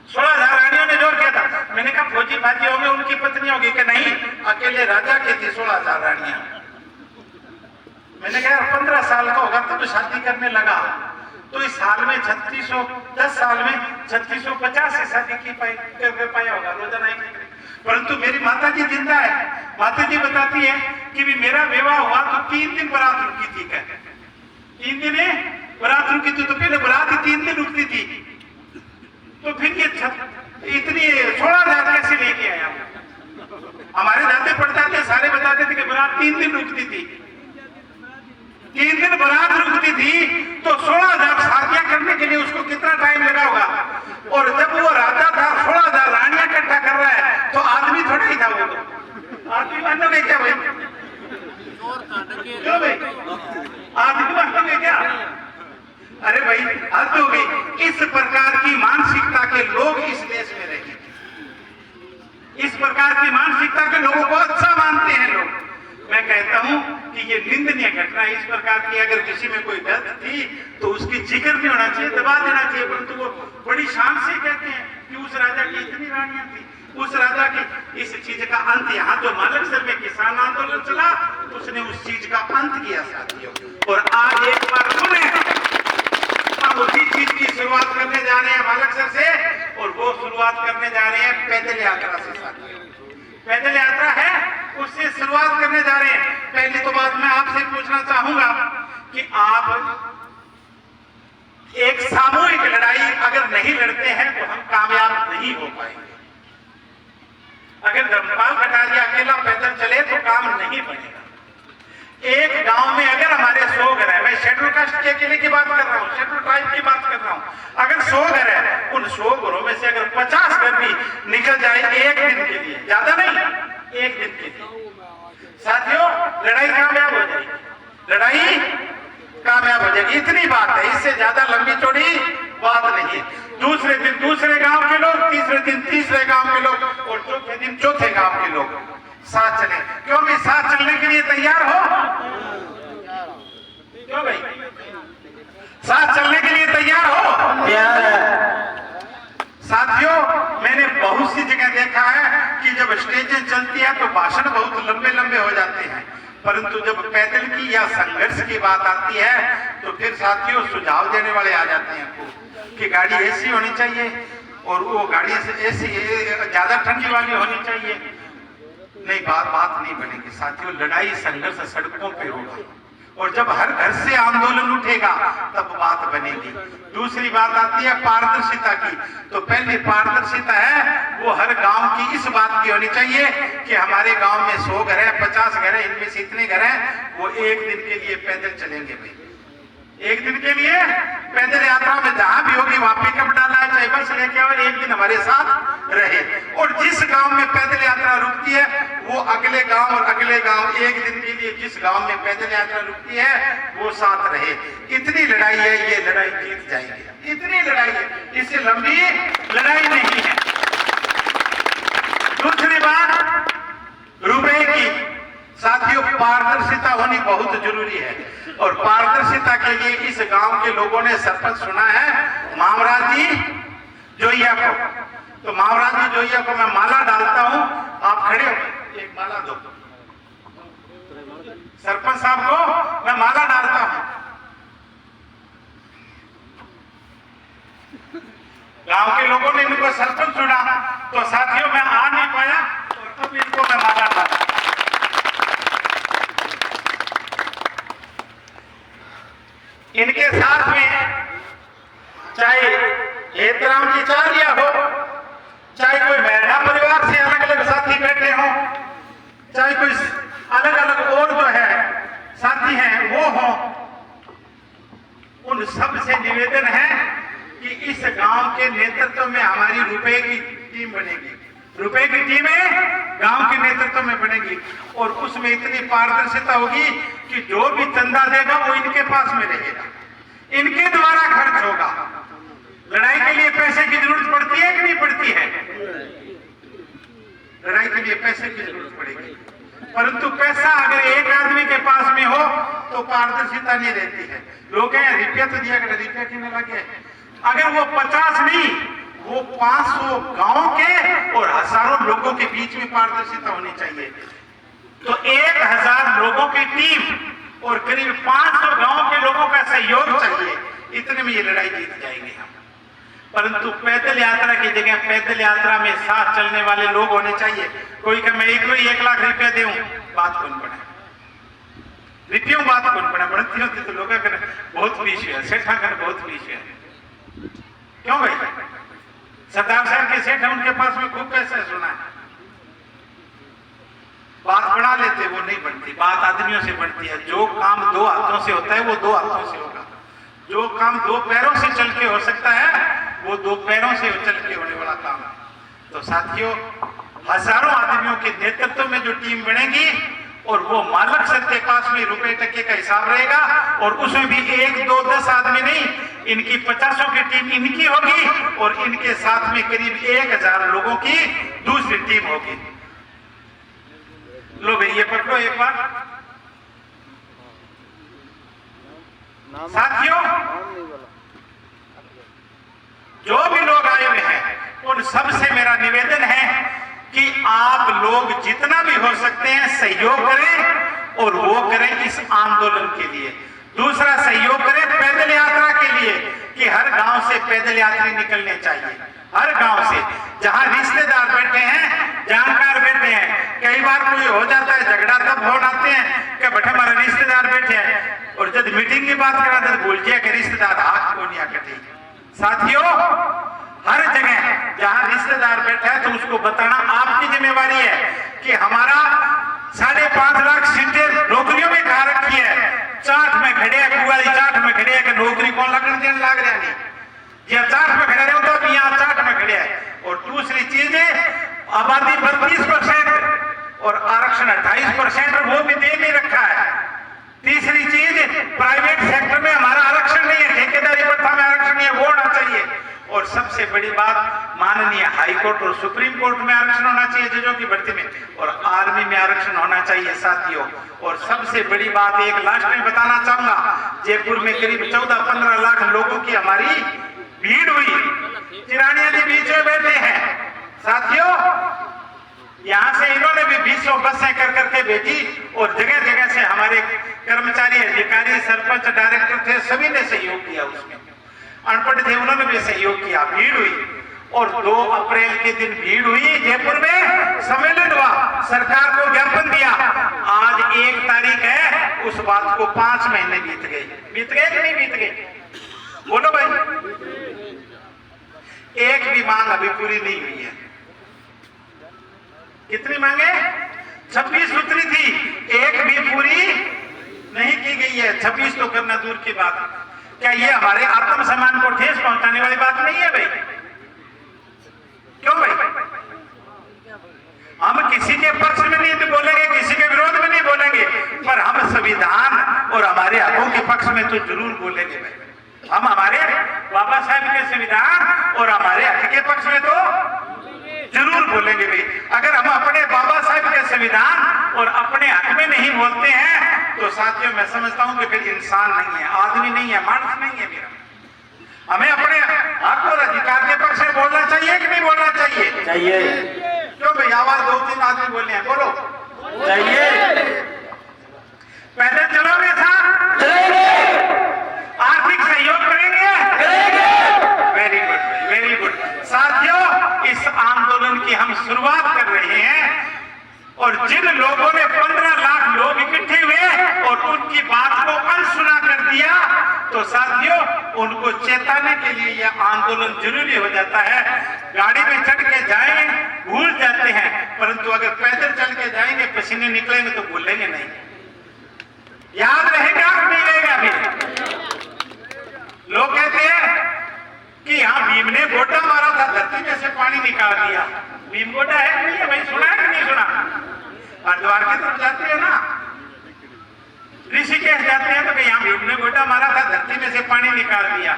A: 16,000 रानियों ने जोहर किया था। मैंने कहा फौजी फाजी होंगे, उनकी पत्नी होगी कि नहीं, अकेले राजा की थी 16,000 रानियां। मैंने कहा 15 साल का होगा तब तो शादी करने लगा, तो इस साल में 10 साल में 3650 से शादी की पाया होगा रोजाना एक। परंतु मेरी माता जी जिंदा है, माता जी बताती है कि भी मेरा विवाह हुआ तो 3 दिन बारात रुकी थी। क्या 3 दिन बारात रुकी थी? तो पहले बारात 3 दिन रुकती थी, तो फिर ये इतनी 16,000 कैसे लेके आया? हमारे दादे पड़दादे सारे बताते थे कि बारात 3 दिन रुकती थी। 3 दिन बारात रुकती थी तो 16,000 शादियां करने के लिए उसको कितना टाइम लगा होगा? और जब वो राजा था 16,000 रानियां इकट्ठा कर रहा है तो आदमी थोड़ा ही था, वो तो आदमी मानोगे क्या भाई? क्यों भाई आदमी मानोगे क्या? अरे भाई हद हो गई। इस प्रकार की मानसिकता के लोग इस देश में रहे, इस प्रकार की मानसिकता के लोगों को अच्छा मानते हैं लोग। मैं कहता हूं कि ये निंदनीय घटना है। इस प्रकार की अगर किसी में कोई गलत थी तो उसकी जिक्र नहीं होना चाहिए, दबा देना चाहिए। परंतु वो बड़ी शान से कहते हैं कि उस राजा की इतनी रानियां थी, उस राजा की। इस चीज का अंत यहाँ जो मालकसर में किसान आंदोलन चला, उसने उस चीज का अंत किया साथियों। और आज एक बार सुने हम उसी चीज की शुरुआत करने जा रहे हैं मालकसर से, और वो शुरुआत करने जा रहे हैं पैदल यात्रा से साथियों। पैदल यात्रा है, उससे शुरुआत करने जा रहे हैं। पहली तो बात मैं आपसे पूछना चाहूंगा कि आप एक सामूहिक लड़ाई अगर नहीं लड़ते हैं तो हम कामयाब नहीं हो पाएंगे। अगर धर्मपाल कटारिया अकेला पैदल चले तो काम नहीं बनेगा। एक गांव में अगर हमारे 100 घर है, मैं शेड्यूल कास्ट के अकेले की बात कर रहा हूँ, शेड्यूल ट्राइब की बात कर रहा हूँ, अगर 100 घर है, उन 100 घरों में से अगर 50 घर भी निकल जाए एक दिन के लिए, ज्यादा नहीं, एक दिन के लिए, साथियों लड़ाई कामयाब हो जाएगी, लड़ाई कामयाब हो जाएगी। इतनी बात है, इससे ज्यादा लंबी चौड़ी बात नहीं है। दूसरे दिन दूसरे गांव के लोग, तीसरे दिन तीसरे गांव के लोग, और चौथे दिन चौथे गांव के लोग साथ चले। क्यों भी साथ चलने के लिए तैयार हो? क्यों भाई साथ चलने के लिए तैयार हो? साथियों, मैंने बहुत सी जगह देखा है कि जब स्टेजें चलती है तो भाषण बहुत लंबे लंबे हो जाते हैं, परंतु जब पैदल की या संघर्ष की बात आती है तो फिर साथियों सुझाव देने वाले आ जाते हैं कि गाड़ी ऐसी होनी चाहिए और वो गाड़ी से ऐसी ज्यादा ठंडी वाली होनी चाहिए, नहीं, बात नहीं बनेगी साथियों। लड़ाई संघर्ष सड़कों पे होगा और जब हर घर से आंदोलन उठेगा तब बात बनेगी। दूसरी बात आती है पारदर्शिता की। तो पहली पारदर्शिता है वो हर गांव की इस बात की होनी चाहिए कि हमारे गांव में 100 घर है, 50 घर है, इनमें से इतने घर हैं, वो एक दिन के लिए पैदल चलेंगे भाई। एक दिन के लिए पैदल यात्रा में जहां भी होगी वहां पिकअप डालना है, चाहे बस लेके आओ, एक दिन हमारे साथ रहे। और जिस गांव में पैदल यात्रा रुकती है वो अगले गांव और अगले गांव एक दिन के लिए जिस गांव में पैदल यात्रा रुकती है वो साथ रहे। इतनी लड़ाई है, ये लड़ाई जीत जाएंगे। इतनी लड़ाई है, इससे लंबी लड़ाई नहीं है। दूसरी बात रुपए की। साथियों, पारदर्शिता होनी बहुत जरूरी है और पारदर्शिता के लिए इस गांव के लोगों ने सरपंच चुना है मामराज जी जोइया को। तो मामराज जी जोइया को मैं माला डालता हूं, आप खड़े हो, एक माला दो सरपंच साहब को, मैं माला डालता हूं। गांव के लोगों ने इनको सरपंच चुना, तो साथियों मैं आ नहीं पाया और तब इनको मैं माला डाला। इनके साथ में चाहे हेतराम जी चारिया हो, चाहे कोई मेहरा परिवार से अलग अलग साथी बैठे हो, चाहे कोई अलग अलग और जो है साथी हैं वो हो, उन सब से निवेदन है कि इस गांव के नेतृत्व में हमारी रुपए की टीम बनेगी। रुपए की टीमें गांव के नेतृत्व में बनेगी और उसमें इतनी पारदर्शिता होगी कि जो भी चंदा देगा वो इनके पास में रहेगा, इनके द्वारा खर्च होगा। लड़ाई के लिए पैसे की जरूरत पड़ती है कि नहीं पड़ती है? लड़ाई के लिए पैसे की जरूरत पड़ेगी, परंतु पैसा अगर एक आदमी के पास में हो तो पारदर्शिता नहीं रहती है। लोग हैं रुपया तो दिया कर, रुपया क्यों लगे? अगर वो 50 नहीं, वो 500 गांव के और हजारों लोगों के बीच में पारदर्शिता होनी चाहिए। तो 1000 लोगों की टीम और करीब 500 गांव के लोगों का सहयोग चाहिए, इतने में ये लड़ाई जीत जाएंगे हम। परंतु पैदल यात्रा की जगह पैदल यात्रा में साथ चलने वाले लोग होने चाहिए। कोई कहे मैं 1 लाख रुपया दूं, बात कौन पड़े? रुपयों बात कौन पड़े? बढ़ती होती तो लोग बहुत पीछे है, सेठा कर बहुत पीछे है। क्यों भाई? सरदार साहब के सेठ है, उनके पास में खूब पैसा है, सुना है। बात बढ़ा लेते, वो नहीं बनती, बात आदमियों से बनती है। जो काम 2 हाथों से होता है वो 2 हाथों से होगा। जो काम 2 पैरों से चल के हो सकता है वो 2 पैरों से चल के होने वाला काम है। तो साथियों, हजारों आदमियों के नेतृत्व में जो टीम बनेगी और वो मालक सर के पास में रुपए टके का हिसाब रहेगा और उसमें भी 1, 2, 10 आदमी नहीं, इनकी 50 की टीम इनकी होगी और इनके साथ में करीब 1000 लोगों की दूसरी टीम होगी। लो भाई ये पकड़ो एक बार। साथियों, जो भी लोग आए हुए हैं उन सब से मेरा निवेदन है कि आप लोग जितना भी हो सकते हैं सहयोग करें और वो करें इस आंदोलन के लिए। दूसरा, सहयोग करें पैदल यात्रा के लिए कि हर गांव से पैदल यात्री निकलने चाहिए। हर गांव से, जहां रिश्तेदार बैठे हैं, जानकार बैठे हैं। कई बार कोई हो जाता है झगड़ा, तब फोन आते हैं कि बेटा हमारे रिश्तेदार बैठे हैं, और जब मीटिंग की बात करा तो भूल जाए कि रिश्तेदार हाथ को नहीं आके। साथियों, हर जगह जहां रिश्तेदार बैठा है तो उसको बताना आपकी जिम्मेवारी है कि हमारा 5.5 लाख सीटें नौकरियों में कहा रखी है। चाट में खड़े है, कुआरी चाट में खड़े है कि नौकरी कौन लगन देने लग रहा नहीं, या चाट में खड़े रहे तो अभी यहाँ चाट में खड़े है। और दूसरी चीज है, आबादी 32% और आरक्षण 28%, वो भी दे नहीं रखा है। तीसरी चीज, प्राइवेट सेक्टर में हमारा आरक्षण नहीं है, ठेकेदारी प्रथा में आरक्षण नहीं है, वो होना चाहिए। और सबसे बड़ी बात, माननीय हाई कोर्ट और सुप्रीम कोर्ट में आरक्षण होना चाहिए जजों की भर्ती में, और आर्मी में आरक्षण होना चाहिए साथियों। और सबसे बड़ी बात एक लास्ट में बताना चाहूंगा, जयपुर में करीब 14-15 लाख लोगों की हमारी भीड़ हुई, चिरानिया जी बीच में बैठे हैं। साथियों, यहां से इन्होंने भी 20 बसें कर करके भेजी और जगह जगह से हमारे कर्मचारी, अधिकारी, सरपंच, डायरेक्टर थे, सभी ने सहयोग किया। उसमें अनपढ़ थे, उन्होंने भी सहयोग किया। भीड़ हुई और 2 अप्रैल के दिन भीड़ हुई, जयपुर में सम्मेलन हुआ। सरकार को की मांग अभी पूरी नहीं हुई है। कितनी मांगे? 26 उतरी थी, एक भी पूरी नहीं की गई है। 26 तो करना दूर की बात। क्या ये हमारे आत्म सम्मान को ठेस पहुंचाने वाली बात नहीं है भाई? क्यों भाई? हम किसी के पक्ष में नहीं बोलेंगे, किसी के विरोध में नहीं बोलेंगे, पर हम संविधान और हमारे हकों के पक्ष में तो जरूर बोलेंगे भाई। हम हमारे बाबा साहब के संविधान और हमारे हक के पक्ष में तो जरूर बोलेंगे भाई। अगर हम अपने बाबा साहब के संविधान और अपने हक में नहीं बोलते हैं तो साथियों मैं समझता हूं कि फिर इंसान नहीं है, आदमी नहीं है, मानस नहीं है मेरा। हमें अपने हक और अधिकार के पक्ष में बोलना चाहिए कि नहीं बोलना चाहिए?
B: चाहिए।
A: क्यों भाई? आवाज 2-3 आदमी बोले हैं, बोलो।
B: चाहिए।
A: पैदल चलोगे साहब?
B: चलेंगे।
A: आर्थिक सहयोग करेंगे?
B: करेंगे।
A: Very good, very good. साथियों इस आंदोलन की हम शुरुआत कर रहे हैं और जिन लोगों ने 15 लाख लोग इकट्ठे हुए और उनकी बात को अनसुना कर दिया तो साथियों उनको चेताने के लिए यह आंदोलन जरूरी हो जाता है। गाड़ी में चढ़ के जाएंगे भूल जाते हैं, परंतु अगर पैदल चल के जाएंगे पसीने निकलेंगे तो भूलेंगे नहीं। याद रहेगा नहीं रहेगा? भी लोग कहते हैं कि यहाँ भीम ने गोटा मारा था, धरती में से पानी निकाल दिया। भीम गोटा है कि नहीं है भाई? सुना है कि नहीं सुना? हरिद्वार की तरफ जाते हैं ना, ऋषिकेश जाते हैं तो यहाँ भीम ने गोटा मारा था, धरती में से पानी निकाल दिया।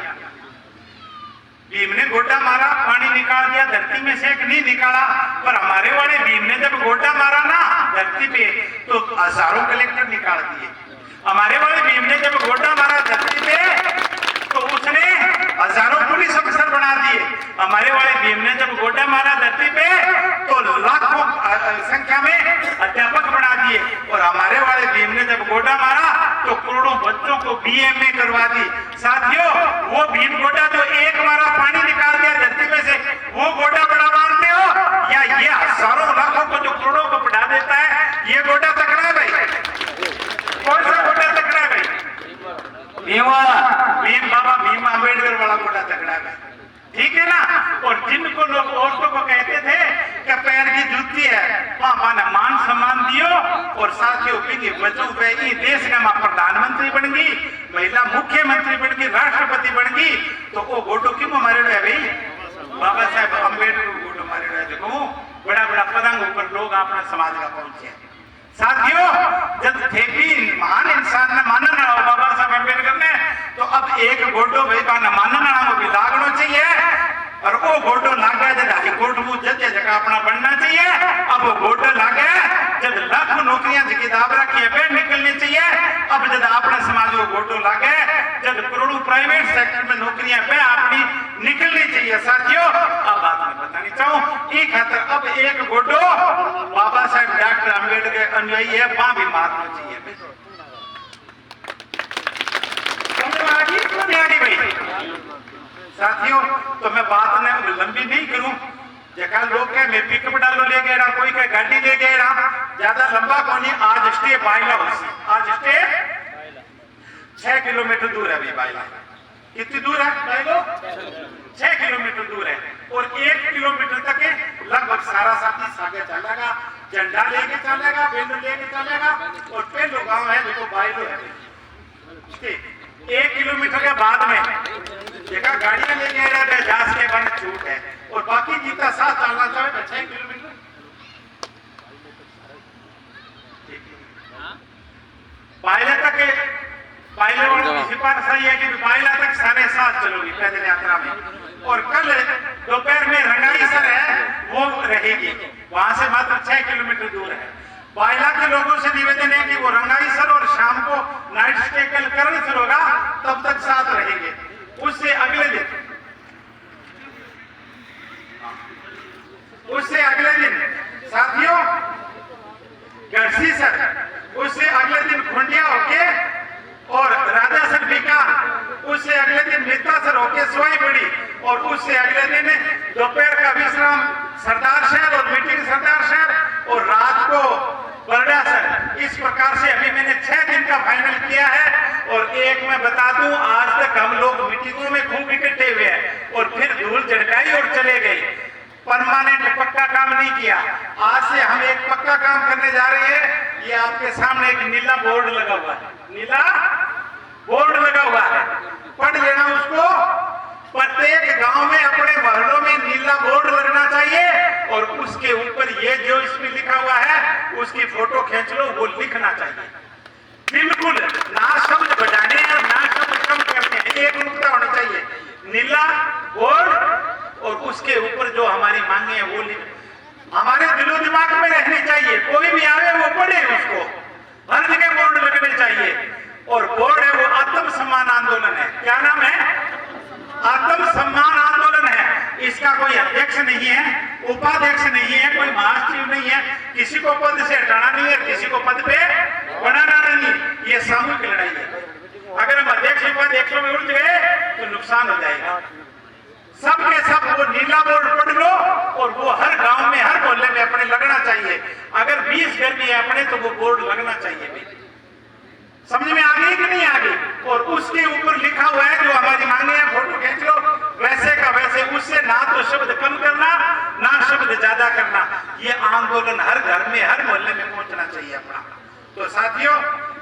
A: भीम ने गोटा मारा, पानी निकाल दिया, धरती में से एक नहीं निकाला। पर हमारे वाले भीम ने जब गोटा मारा ना धरती पे तो हजारों कलेक्टर निकाल दिए। हमारे वाले भीम ने जब गोटा मारा धरती पे तो उसने हजारों पुलिस अफसर बना दिए। हमारे वाले भीम ने जब गोटा मारा धरती पे तो लाखों संख्या में अध्यापक बना दिए। और हमारे वाले भीम ने जब गोटा मारा तो करोड़ों बच्चों को BMA करवा दी। साथियों वो भीम गोटा जो एक मारा पानी निकाल दिया धरती में से, वो गोटा बड़ा मानते हो या ये हजारों लाखों को जो करोड़ों को पढ़ा देता है ये गोटा तकड़ा है भाई? कौन सा गोटा तकड़ा है भाई? भीम बाबा भीम अम्बेडकर वाला गोटा तकड़ा है, ठीक है ना? और जिनको लोग औरतों को कहते थे कि पैर की जूती है, पापा ने मान सम्मान दियो और साथियों की बचू पे देश का मां प्रधानमंत्री बन गई, महिला मुख्यमंत्री बन गई, राष्ट्रपति बन गई, तो वो गोटो क्यों मारे रहे भाई? बाबा साहेब अम्बेडकर गोटो मारे रहे। देखो बड़ा बड़ा पदंग ऊपर लोग अपना समाज का पहुंचे। साथियों जब थे भी महान इंसान ने माना ना बाबा साहब अम्बेडकर ने, तो अब एक गोटो भाई का न मानना भी लागना चाहिए। और वो गोटो लागे जब हाईकोर्ट में जज जगह अपना बनना चाहिए। अब वो गोटो लागे जब लाखों नौकरियां जगह दाबरा की पे निकलनी चाहिए। अब जब अपना समाज को गोटो लागे जब करोड़ों प्राइवेट सेक्टर में नौकरियां पे अपनी निकलनी चाहिए। साथियों अब बात मैं बतानी चाहूँ ये खातर अब एक गोटो बाबा साहेब डॉक्टर अम्बेडकर अनुयायी है वहां भी मारना चाहिए भाई। साथियों तो मैं बात ने लंबी नहीं करूं, जगह लोग कहे मैं पिकअप डालो ले गया, कोई कहे गाड़ी ले गया, ज्यादा लंबा कौन। आज स्टे बाइला, आज स्टे 6 किलोमीटर दूर है अभी बाइला। कितनी दूर है बाइलो? 6 किलोमीटर दूर है। और 1 किलोमीटर तक लगभग सारा साथी सागे चलेगा, झंडा लेके चलेगा, बेलून लेके चलेगा। और पहलो गांव है देखो बाइलो है। 1 किलोमीटर के बाद में देखा गाड़ियां लेके जास के बंद छूट है और बाकी जीता साथ चलना चाहे तो 6 किलोमीटर। पायला तक पायले वालों की सिफारिश सही है कि पायला तक 7:30 चलोगी पैदल यात्रा में। और कल दोपहर में रंगाईसर है वो रहेगी, वहां से मात्र 6 किलोमीटर दूर है। बाइला के लोगों से निवेदन है कि वो रंगाईसर और शाम को नाइट स्टे कल करणसर होगा तब तक साथ रहेंगे। उससे अगले दिन साथियों गढ़सीसर, उससे अगले दिन खुंडिया होके और राजासर बीकान, उससे अगले दिन मितासर होके सोई बड़ी और उससे अगले दिन दोपहर का विश्राम सरदार शहर और मीटिंग सरदार शहर और रात को बरड़ा सर। इस प्रकार से अभी मैंने 6 दिन का फाइनल किया है। और एक मैं बता दूं, आज तक हम लोग मीटिंगों में खूब इकट्ठे हुए हैं और फिर धूल झड़काई और चले गए, परमानेंट पक्का काम नहीं किया। आज से हम एक पक्का काम करने जा रहे हैं। ये आपके सामने एक नीला बोर्ड लगा हुआ है, नीला बोर्ड लगा हुआ है, पढ़ लेना उसको। प्रत्येक गांव में, अपने मोहल्लों में नीला बोर्ड लगना चाहिए और उसके ऊपर ये जो इसमें लिखा हुआ है उसकी फोटो खींच लो, वो लिखना चाहिए। बिल्कुल ना शब्द बजाने और ना शब्द कम करने, एक नुक्ता होना चाहिए, नीला बोर्ड, और उसके ऊपर जो हमारी मांगे हैं वो हमारे दिलो दिमाग में रहनी चाहिए। कोई भी आवे वो पढ़े उसको, हर जगह बोर्ड लगने चाहिए। और बोर्ड है वो आत्म सम्मान आंदोलन है। क्या नाम है? आत्म सम्मान आंदोलन है। इसका कोई अध्यक्ष नहीं है, उपाध्यक्ष नहीं है, कोई महासचिव नहीं है, किसी को पद से हटाना नहीं है, किसी को पद पे बनाना नहीं। ये सामूहिक लड़ाई है। अगर हम अध्यक्ष उपाध्यक्षों में उलझ गए तो नुकसान हो जाएगा। सबके सब वो नीला बोर्ड पढ़ लो और वो हर गांव में, हर मोहल्ले में अपने लगना चाहिए। अगर 20 घर भी है अपने तो वो बोर्ड लगना चाहिए। समझ में आ गई कि नहीं आ गई? और उसके ऊपर लिखा हुआ है जो हमारी मांगे हैं, फोटो खींच लो वैसे का वैसे, उससे ना तो शब्द कम करना ना शब्द ज्यादा करना। ये आंदोलन हर घर में, हर मोहल्ले में पहुंचना चाहिए अपना। तो साथियों,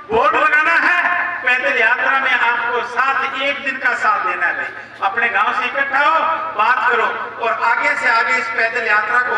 A: बोर्ड लगाना है, पैदल यात्रा में आपको साथ एक दिन का साथ देना है। अपने गांव से इकट्ठा हो, बात करो और आगे से आगे इस पैदल यात्रा को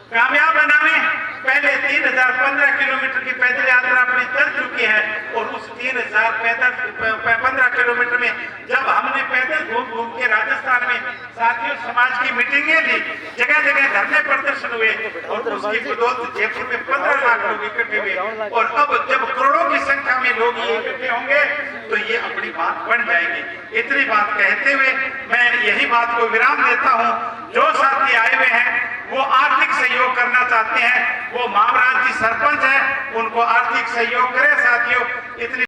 A: कामयाब बनाने। पहले 3015 किलोमीटर की पैदल यात्रा अपनी चल चुकी है और उस 3015 किलोमीटर में जब हमने पैदल घूम घूम के राजस्थान में साथियों समाज की मीटिंगें ली, जगह जगह धरने प्रदर्शन हुए और उसकी बदौलत जयपुर में 15 लाख लोग इकट्ठे हुए। और अब जब करोड़ों की संख्या में लोग इकट्ठे होंगे तो ये अपनी बात बन जाएगी। इतनी बात कहते हुए मैं यही बात को विराम देता हूँ। जो साथी आए हुए हैं वो आर्थिक सहयोग करना चाहते हैं, वो मामराज जी सरपंच है, उनको आर्थिक सहयोग करें साथियों। इतनी